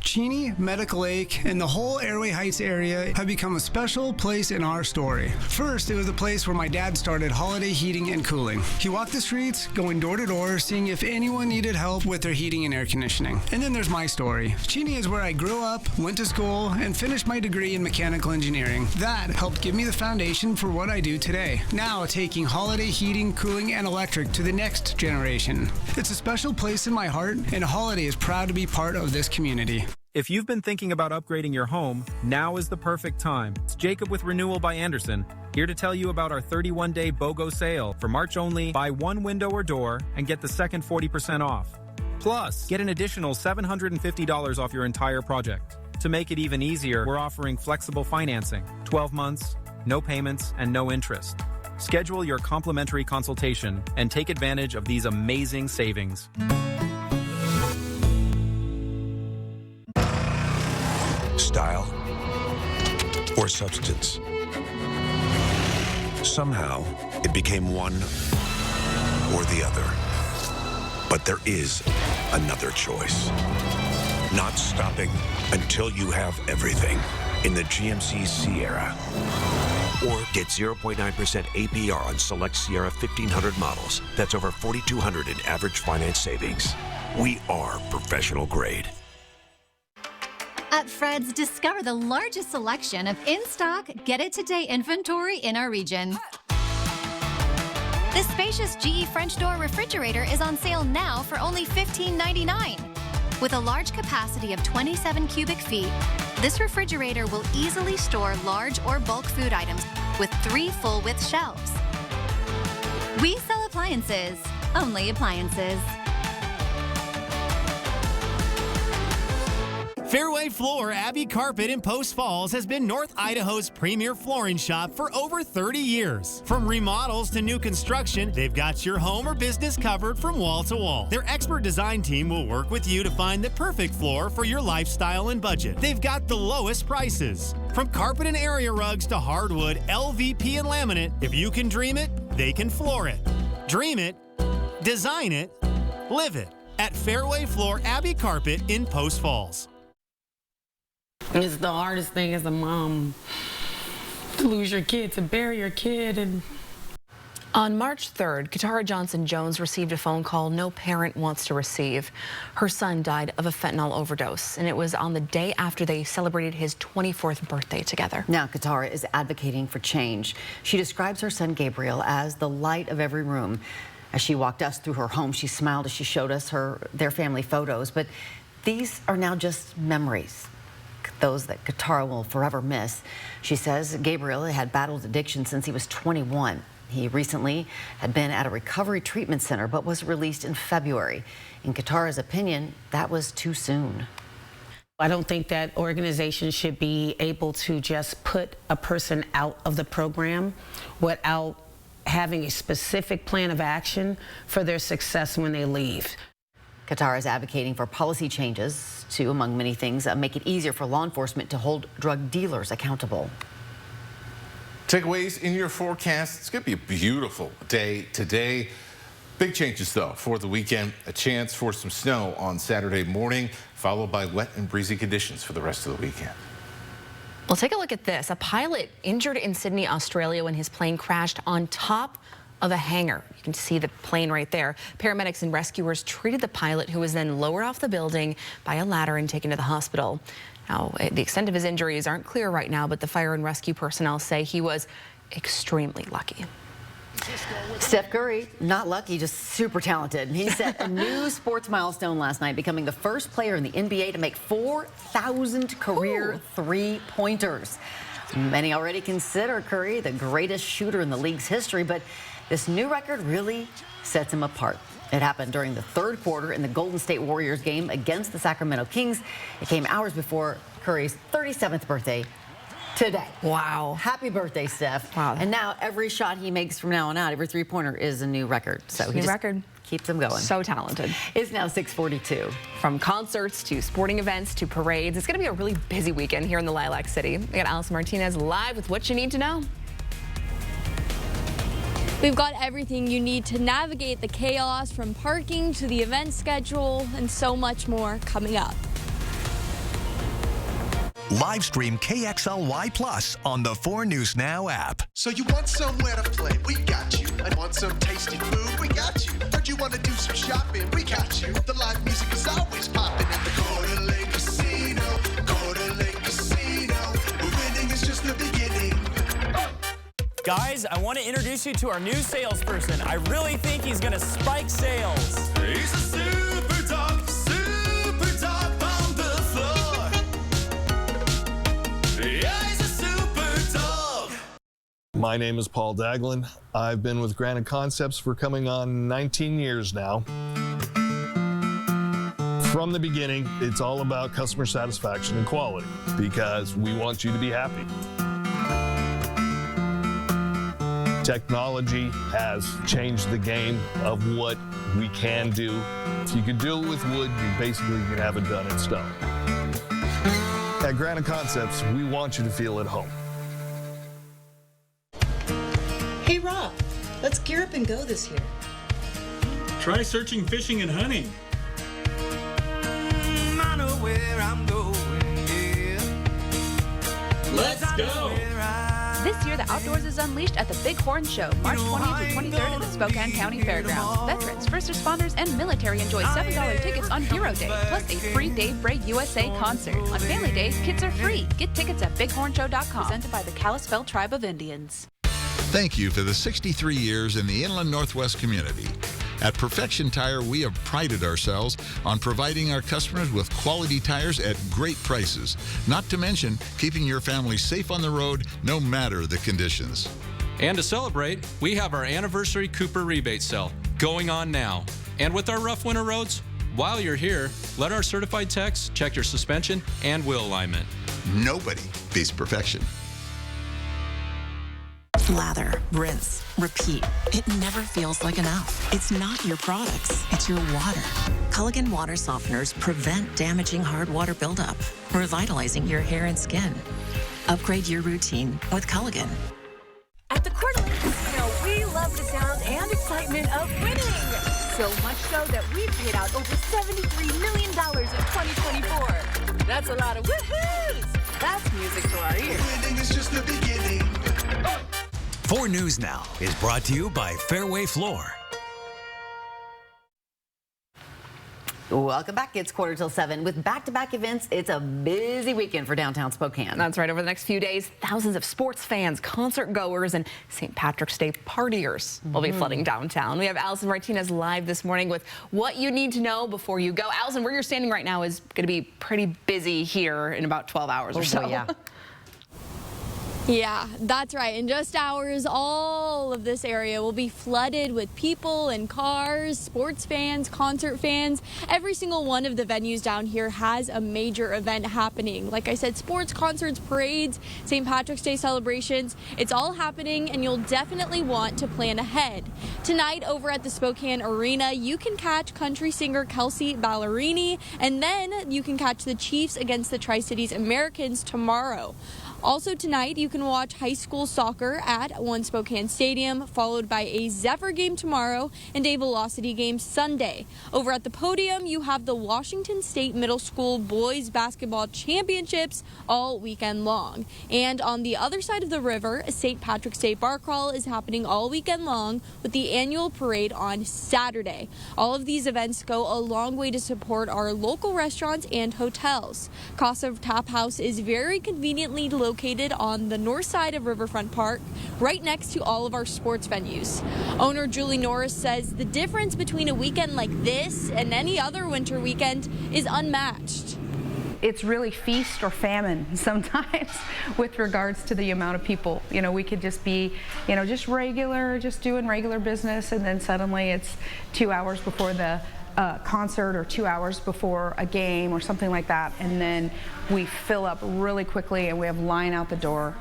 Cheney, Medical Lake, and the whole Airway Heights area have become a special place in our story. First, it was the place where my dad started holiday heating and cooling. He walked the streets, going door to door, seeing if anyone needed help with their heating and air conditioning. And then there's my story. Cheney is where I grew up, went to school, and finished my degree in mechanical engineering. That helped give me the foundation for what I do today. Now, taking holiday heating, cooling, and electric to the next generation. It's a special place in my heart, and Holiday is proud to be part of this community. If you've been thinking about upgrading your home, now is the perfect time. It's Jacob with Renewal by Anderson, here to tell you about our 31-day BOGO sale. For March only, buy one window or door and get the second 40% off. Plus, get an additional $750 off your entire project. To make it even easier, we're offering flexible financing, 12 months, no payments, and no interest. Schedule your complimentary consultation and take advantage of these amazing savings. Style or substance. Somehow, it became one or the other. But there is another choice. Not stopping until you have everything in the GMC Sierra. Or get 0.9% APR on select Sierra 1500 models. That's over $4,200 in average finance savings. We are professional grade. At Fred's, discover the largest selection of in-stock, get-it-today inventory in our region. This spacious GE French door refrigerator is on sale now for only $15.99. With a large capacity of 27 cubic feet, this refrigerator will easily store large or bulk food items with 3 full-width shelves. We sell appliances, only appliances. Fairway Floor Abbey Carpet in Post Falls has been North Idaho's premier flooring shop for over 30 years. From remodels to new construction, they've got your home or business covered from wall to wall. Their expert design team will work with you to find the perfect floor for your lifestyle and budget. They've got the lowest prices. From carpet and area rugs to hardwood, LVP and laminate, if you can dream it, they can floor it. Dream it, design it, live it at Fairway Floor Abbey Carpet in Post Falls. It's the hardest thing as a mom to lose your kid, to bury your kid. And on March 3rd, Katara Johnson-Jones received a phone call no parent wants to receive. Her son died of a fentanyl overdose, and it was on the day after they celebrated his 24th birthday together. Now, Katara is advocating for change. She describes her son Gabriel as the light of every room. As she walked us through her home, she smiled as she showed us their family photos. But these are now just memories, those that Katara will forever miss. She says Gabriel had battled addiction since he was 21. He recently had been at a recovery treatment center but was released in February. In Katara's opinion, that was too soon. I don't think that organizations should be able to just put a person out of the program without having a specific plan of action for their success when they leave. Katara is advocating for policy changes to, among many things, make it easier for law enforcement to hold drug dealers accountable. Takeaways in your forecast. It's going to be a beautiful day today. Big changes, though, for the weekend. A chance for some snow on Saturday morning, followed by wet and breezy conditions for the rest of the weekend. Well, take a look at this. A pilot injured in Sydney, Australia when his plane crashed on top of a hangar. You can see the plane right there. Paramedics and rescuers treated the pilot, who was then lowered off the building by a ladder and taken to the hospital. Now, the extent of his injuries aren't clear right now, but the fire and rescue personnel say he was extremely lucky. Steph Curry, not lucky, just super talented. He set a new sports milestone last night, becoming the first player in the NBA to make 4,000 career three-pointers. Many already consider Curry the greatest shooter in the league's history, but this new record really sets him apart. It happened during the third quarter in the Golden State Warriors game against the Sacramento Kings. It came hours before Curry's 37th birthday today. Wow. Happy birthday, Steph. Wow. And now every shot he makes from now on out, every three-pointer is a new record. So he just keeps them going. So talented. It's now 6:42. From concerts to sporting events to parades, it's going to be a really busy weekend here in the Lilac City. We got Allison Martinez live with what you need to know. We've got everything you need to navigate the chaos, from parking to the event schedule and so much more coming up. Live stream KXLY Plus on the 4 News Now app. So you want somewhere to play? We got you. I want some tasty food? We got you. Heard you want to do some shopping? We got you. The live music is always popping at the Coeur d'Alene Casino. Coeur d'Alene Casino. Winning is just the beginning. Guys, I want to introduce you to our new salesperson. I really think he's going to spike sales. He's a super dog on the floor. Yeah, he's a super dog. My name is Paul Daglin. I've been with Granite Concepts for coming on 19 years now. From the beginning, it's all about customer satisfaction and quality because we want you to be happy. Technology has changed the game of what we can do. If you can do it with wood, you basically can have it done in stone. At Granite Concepts, we want you to feel at home. Hey Rob, let's gear up and go this year. Try searching, fishing, and hunting. I know where I'm going, yeah. Let's go. This year, the outdoors is unleashed at the Big Horn Show, March 20th to 23rd at the Spokane County Fairgrounds. Veterans, first responders, and military enjoy $7 tickets on Hero Day, plus a free Dave Bray USA concert. On Family Day, kids are free. Get tickets at bighornshow.com. Presented by the Kalispel Tribe of Indians. Thank you for the 63 years in the Inland Northwest community. At Perfection Tire, we have prided ourselves on providing our customers with quality tires at great prices, not to mention keeping your family safe on the road no matter the conditions. And to celebrate, we have our anniversary Cooper rebate sale going on now. And with our rough winter roads, while you're here, let our certified techs check your suspension and wheel alignment. Nobody beats perfection. Lather, rinse, repeat. It never feels like enough. It's not your products, it's your water. Culligan water softeners prevent damaging hard water buildup, revitalizing your hair and skin. Upgrade your routine with Culligan. At the Coeur d'Alene Casino, we love the sound and excitement of winning. So much so that we've paid out over $73 million in 2024. That's a lot of woohoos. That's music to our ears. Winning is just the beginning. 4 News Now is brought to you by Fairway Floor. Welcome back. It's 7:15. With back-to-back events, it's a busy weekend for downtown Spokane. That's right. Over the next few days, thousands of sports fans, concert goers, and St. Patrick's Day partiers will be flooding downtown. We have Allison Martinez live this morning with what you need to know before you go. Allison, where you're standing right now is going to be pretty busy here in about 12 hours or so. Boy, yeah. Yeah, that's right. In just hours, all of this area will be flooded with people and cars, sports fans, concert fans. Every single one of the venues down here has a major event happening. Like I said, sports, concerts, parades, St. Patrick's Day celebrations. It's all happening, and you'll definitely want to plan ahead. Tonight, over at the Spokane Arena, you can catch country singer Kelsey Ballerini, and then you can catch the Chiefs against the Tri-Cities Americans tomorrow. Also tonight, you can watch high school soccer at One Spokane Stadium, followed by a Zephyr game tomorrow and a Velocity game Sunday. Over at the podium, you have the Washington State Middle School Boys Basketball Championships all weekend long. And on the other side of the river, St. Patrick's Day Bar Crawl is happening all weekend long with the annual parade on Saturday. All of these events go a long way to support our local restaurants and hotels. Casa Tap House is very conveniently located on the north side of Riverfront Park, right next to all of our sports venues. Owner Julie Norris says the difference between a weekend like this and any other winter weekend is unmatched. It's really feast or famine sometimes with regards to the amount of people. You know, we could just be, you know, just doing regular business, and then suddenly it's 2 hours before the concert or 2 hours before a game or something like that, and then we fill up really quickly and we have line out the door.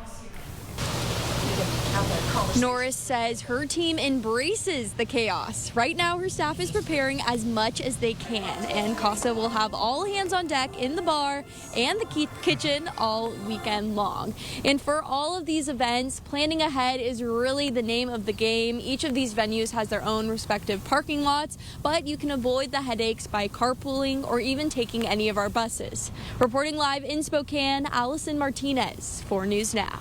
Norris says her team embraces the chaos. Right now, her staff is preparing as much as they can, and Casa will have all hands on deck in the bar and the kitchen all weekend long. And for all of these events, planning ahead is really the name of the game. Each of these venues has their own respective parking lots, but you can avoid the headaches by carpooling or even taking any of our buses. Reporting live in Spokane, Allison Martinez, 4 News Now.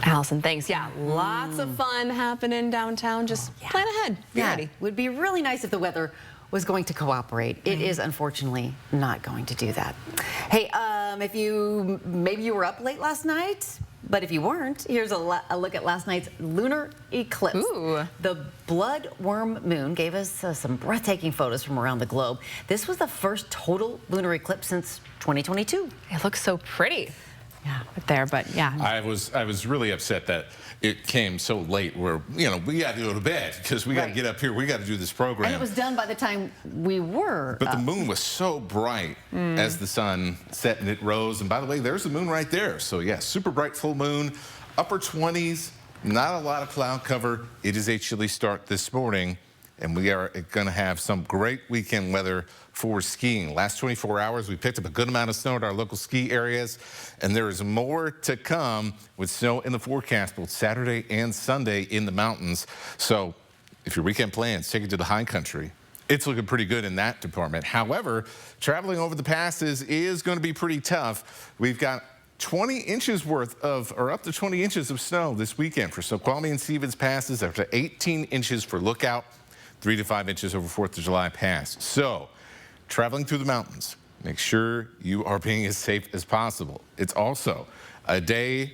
Allison, thanks. Yeah, lots of fun happening downtown. Just plan ahead. Be ready. Would be really nice if the weather was going to cooperate. It is unfortunately not going to do that. Hey, if maybe you were up late last night, but if you weren't, here's a look at last night's lunar eclipse. Ooh. The blood worm moon gave us some breathtaking photos from around the globe. This was the first total lunar eclipse since 2022. It looks so pretty. Yeah, right there, but yeah. I was really upset that it came so late where, you know, we got to go to bed because we got to get up here. We got to do this program. And it was done by the time we were But the moon was so bright as the sun set and it rose. And by the way, there's the moon right there. So yeah, super bright full moon, upper 20s, not a lot of cloud cover. It is a chilly start this morning, and we are going to have some great weekend weather for skiing. Last 24 hours, we picked up a good amount of snow at our local ski areas, and there is more to come with snow in the forecast both Saturday and Sunday in the mountains. So if your weekend plans take it to the high country, it's looking pretty good in that department. However, traveling over the passes is going to be pretty tough. We've got 20 inches worth of, or up to 20 inches of snow this weekend for Snoqualmie and Stevens passes, up to 18 inches for Lookout, 3 to 5 inches over 4th of July pass. So traveling through the mountains, make sure you are being as safe as possible. It's also a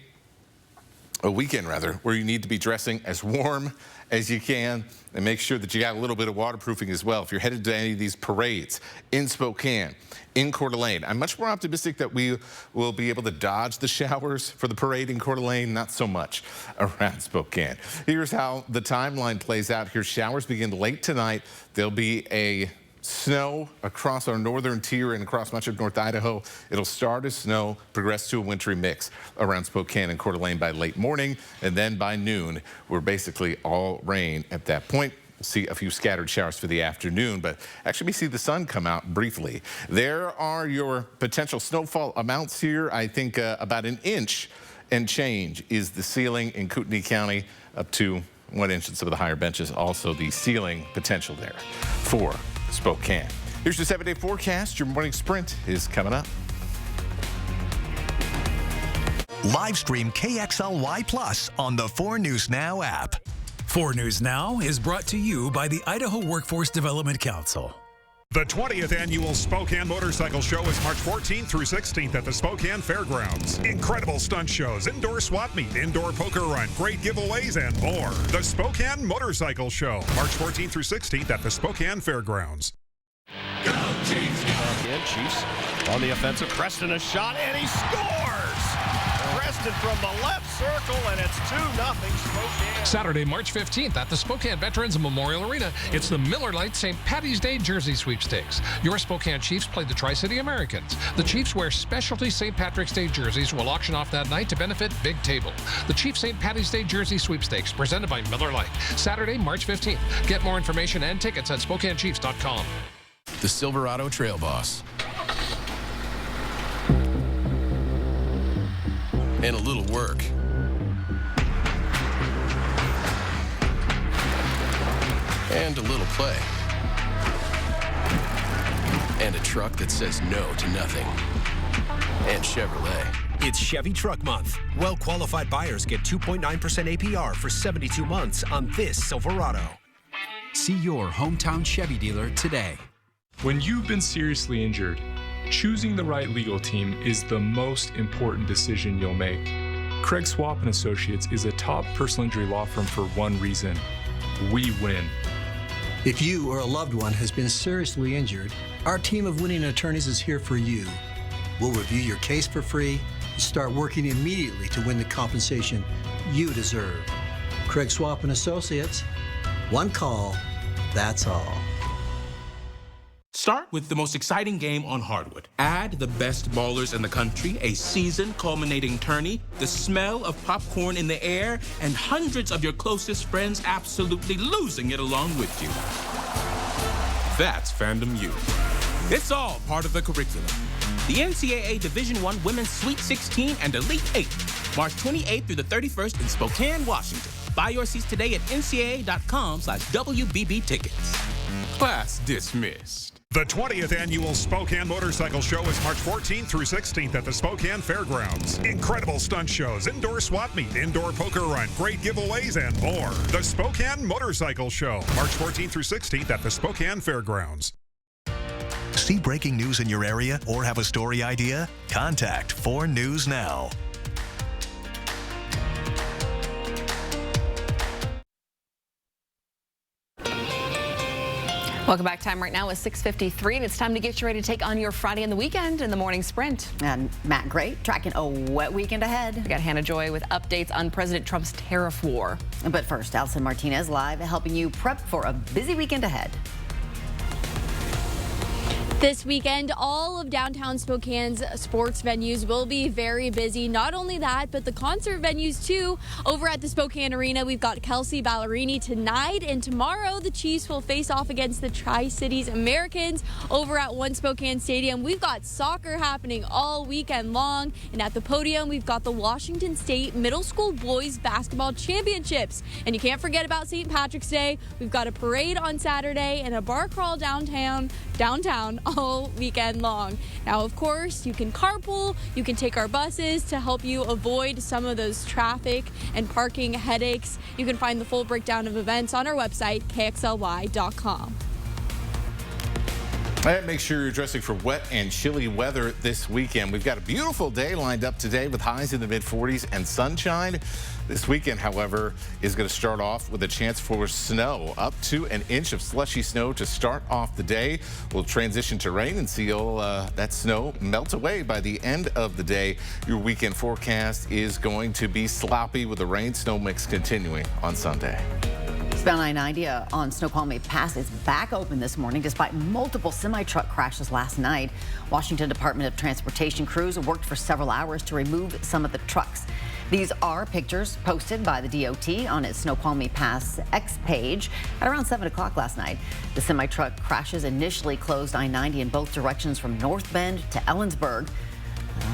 weekend rather, where you need to be dressing as warm as you can, and make sure that you got a little bit of waterproofing as well. If you're headed to any of these parades in Spokane, in Coeur d'Alene, I'm much more optimistic that we will be able to dodge the showers for the parade in Coeur d'Alene, not so much around Spokane. Here's how the timeline plays out here. Showers begin late tonight. There'll be a snow across our northern tier and across much of North Idaho. It'll start as snow, progress to a wintry mix around Spokane and Coeur d'Alene by late morning, and then by noon, we're basically all rain at that point. We'll see a few scattered showers for the afternoon, but actually we see the sun come out briefly. There are your potential snowfall amounts here. I think about an inch and change is the ceiling in Kootenai County, up to 1 inch in some of the higher benches. Also the ceiling potential there for Spokane. Here's your 7-day forecast. Your morning sprint is coming up. Live stream KXLY Plus on the 4 News Now app. 4 News Now is brought to you by the Idaho Workforce Development Council. The 20th Annual Spokane Motorcycle Show is March 14th through 16th at the Spokane Fairgrounds. Incredible stunt shows, indoor swap meet, indoor poker run, great giveaways, and more. The Spokane Motorcycle Show, March 14th through 16th at the Spokane Fairgrounds. Go, Chiefs! Chiefs on the offensive. Preston a shot, and he scores! Preston from the left circle, and it's 2-0 Spokane. Saturday, March 15th at the Spokane Veterans Memorial Arena, it's the Miller Lite St. Patty's Day Jersey Sweepstakes. Your Spokane Chiefs play the Tri-City Americans. The Chiefs wear specialty St. Patrick's Day jerseys will auction off that night to benefit Big Table. The Chiefs St. Patty's Day Jersey Sweepstakes presented by Miller Lite. Saturday, March 15th. Get more information and tickets at SpokaneChiefs.com. The Silverado Trail Boss. And a little work. And a little play. And a truck that says no to nothing. And Chevrolet. It's Chevy Truck Month. Well-qualified buyers get 2.9% APR for 72 months on this Silverado. See your hometown Chevy dealer today. When you've been seriously injured, choosing the right legal team is the most important decision you'll make. Craig Swap & Associates is a top personal injury law firm for one reason: we win. If you or a loved one has been seriously injured, our team of winning attorneys is here for you. We'll review your case for free and start working immediately to win the compensation you deserve. Craig Swap & Associates, one call, that's all. Start with the most exciting game on hardwood. Add the best ballers in the country, a seasoned culminating tourney, the smell of popcorn in the air, and hundreds of your closest friends absolutely losing it along with you. That's Fandom U. It's all part of the curriculum. The NCAA Division I Women's Sweet 16 and Elite 8, March 28th through the 31st in Spokane, Washington. Buy your seats today at ncaa.com/WBB tickets. Class dismissed. The 20th Annual Spokane Motorcycle Show is March 14th through 16th at the Spokane Fairgrounds. Incredible stunt shows, indoor swap meet, indoor poker run, great giveaways, and more. The Spokane Motorcycle Show, March 14th through 16th at the Spokane Fairgrounds. See breaking news in your area or have a story idea? Contact 4 News Now. Welcome back. Time right now is 6:53, and it's time to get you ready to take on your Friday and the weekend in the morning sprint. And Matt Gray tracking a wet weekend ahead. We got Hannah Joy with updates on President Trump's tariff war. But first, Allison Martinez live helping you prep for a busy weekend ahead. This weekend, all of downtown Spokane's sports venues will be very busy. Not only that, but the concert venues too. Over at the Spokane Arena, we've got Kelsey Ballerini tonight, and tomorrow the Chiefs will face off against the Tri-Cities Americans. Over at One Spokane Stadium, we've got soccer happening all weekend long, and at the podium, we've got the Washington State Middle School Boys Basketball Championships. And you can't forget about St. Patrick's Day. We've got a parade on Saturday and a bar crawl downtown all weekend long. Now, of course, you can carpool, you can take our buses to help you avoid some of those traffic and parking headaches. You can find the full breakdown of events on our website, kxly.com. And make sure you're dressing for wet and chilly weather this weekend. We've got a beautiful day lined up today with highs in the mid-40s and sunshine. This weekend, however, is going to start off with a chance for snow. Up to an inch of slushy snow to start off the day. We'll transition to rain and see all that snow melt away by the end of the day. Your weekend forecast is going to be sloppy with the rain-snow mix continuing on Sunday. Southbound I-90 on Snoqualmie Pass is back open this morning despite multiple semi-truck crashes last night. Washington Department of Transportation crews worked for several hours to remove some of the trucks. These are pictures posted by the DOT on its Snoqualmie Pass X page at around 7 o'clock last night. The semi-truck crashes initially closed I-90 in both directions from North Bend to Ellensburg.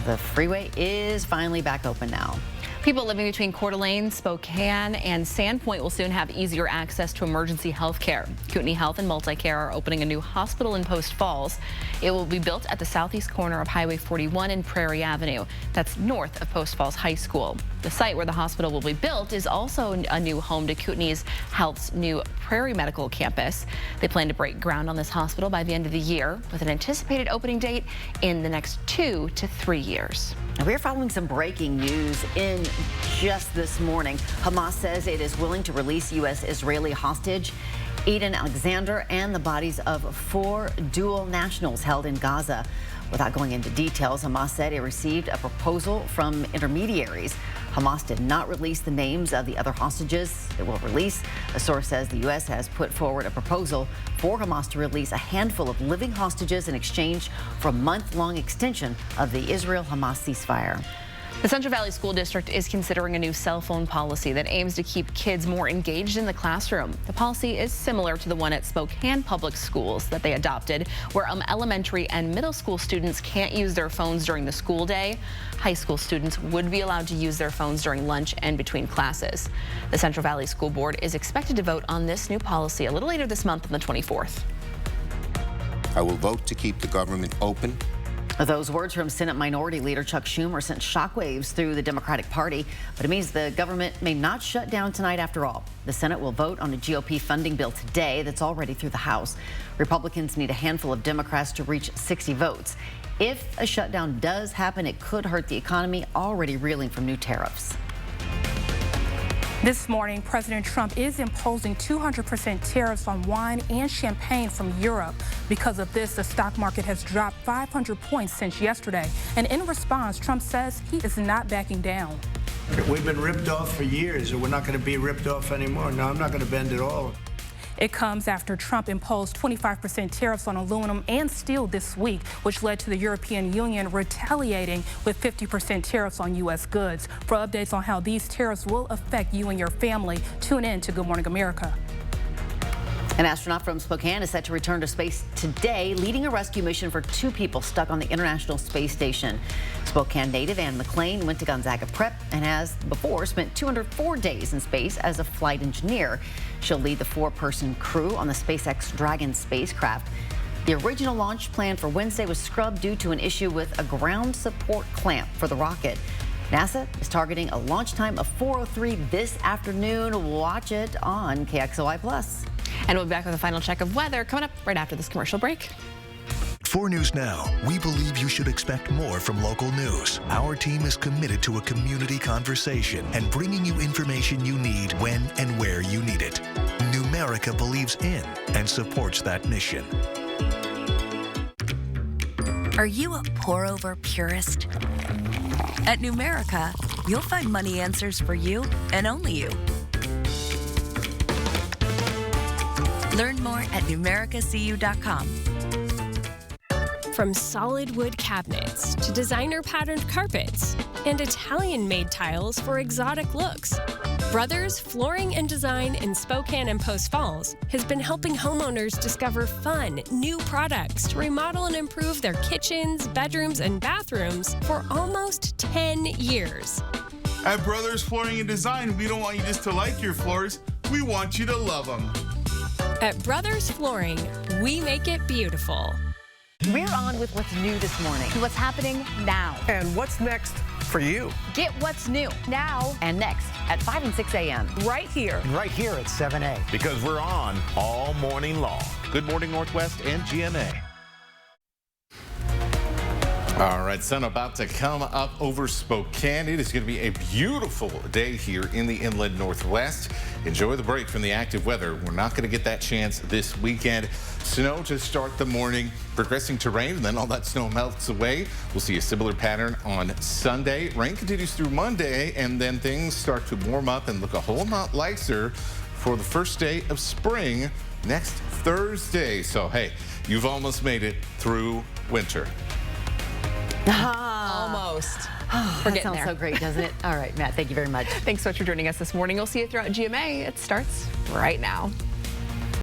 The freeway is finally back open now. People living between Coeur d'Alene, Spokane, and Sandpoint will soon have easier access to emergency health care. Kootenai Health and Multicare are opening a new hospital in Post Falls. It will be built at the southeast corner of Highway 41 and Prairie Avenue. That's north of Post Falls High School. The site where the hospital will be built is also a new home to Kootenai Health's new Prairie Medical Campus. They plan to break ground on this hospital by the end of the year with an anticipated opening date in the next 2 to 3 years. We're following some breaking news in just this morning. Hamas says it is willing to release U.S.-Israeli hostage Eden Alexander and the bodies of 4 dual nationals held in Gaza. Without going into details, Hamas said it received a proposal from intermediaries. Hamas did not release the names of the other hostages it will release. A source says the U.S. has put forward a proposal for Hamas to release a handful of living hostages in exchange for a month-long extension of the Israel-Hamas ceasefire. The Central Valley School District is considering a new cell phone policy that aims to keep kids more engaged in the classroom. The policy is similar to the one at Spokane Public Schools that they adopted, where elementary and middle school students can't use their phones during the school day. High school students would be allowed to use their phones during lunch and between classes. The Central Valley School Board is expected to vote on this new policy a little later this month on the 24th. I will vote to keep the government open. Those words from Senate Minority Leader Chuck Schumer sent shockwaves through the Democratic Party, but it means the government may not shut down tonight after all. The Senate will vote on a GOP funding bill today that's already through the House. Republicans need a handful of Democrats to reach 60 votes. If a shutdown does happen, it could hurt the economy already reeling from new tariffs. This morning, President Trump is imposing 200% tariffs on wine and champagne from Europe. Because of this, the stock market has dropped 500 points since yesterday. And in response, Trump says he is not backing down. We've been ripped off for years, and we're not going to be ripped off anymore. No, I'm not going to bend at all. It comes after Trump imposed 25% tariffs on aluminum and steel this week, which led to the European Union retaliating with 50% tariffs on U.S. goods. For updates on how these tariffs will affect you and your family, tune in to Good Morning America. An astronaut from Spokane is set to return to space today, leading a rescue mission for 2 people stuck on the International Space Station. Spokane native Ann McLean went to Gonzaga Prep and has before spent 204 days in space as a flight engineer. She'll lead the 4-person crew on the SpaceX Dragon spacecraft. The original launch plan for Wednesday was scrubbed due to an issue with a ground support clamp for the rocket. NASA is targeting a launch time of 4:03 this afternoon. Watch it on KXOI+. And we'll be back with a final check of weather coming up right after this commercial break. For News Now, we believe you should expect more from local news. Our team is committed to a community conversation and bringing you information you need when and where you need it. Numerica believes in and supports that mission. Are you a pour-over purist? At Numerica, you'll find money answers for you and only you. Learn more at numericacu.com. From solid wood cabinets to designer patterned carpets and Italian-made tiles for exotic looks, Brothers Flooring and Design in Spokane and Post Falls has been helping homeowners discover fun, new products to remodel and improve their kitchens, bedrooms, and bathrooms for almost 10 years. At Brothers Flooring and Design, we don't want you just to like your floors, we want you to love them. At Brothers Flooring, we make it beautiful. We're on with what's new this morning. What's happening now. And what's next for you? Get what's new now and next at 5 and 6 a.m. right here. And right here at 7 a. Because we're on all morning long. Good Morning Northwest and GMA. All right, sun about to come up over Spokane. It is going to be a beautiful day here in the inland northwest. Enjoy the break from the active weather. We're not going to get that chance this weekend. Snow to start the morning, progressing to rain, and then all that snow melts away. We'll see a similar pattern on Sunday. Rain continues through Monday, and then things start to warm up and look a whole lot nicer for the first day of spring next Thursday. So, hey, you've almost made it through winter. Almost. We're That sounds so great, doesn't it? All right, Matt, thank you very much. Thanks so much for joining us this morning. We'll see you throughout GMA. It starts right now.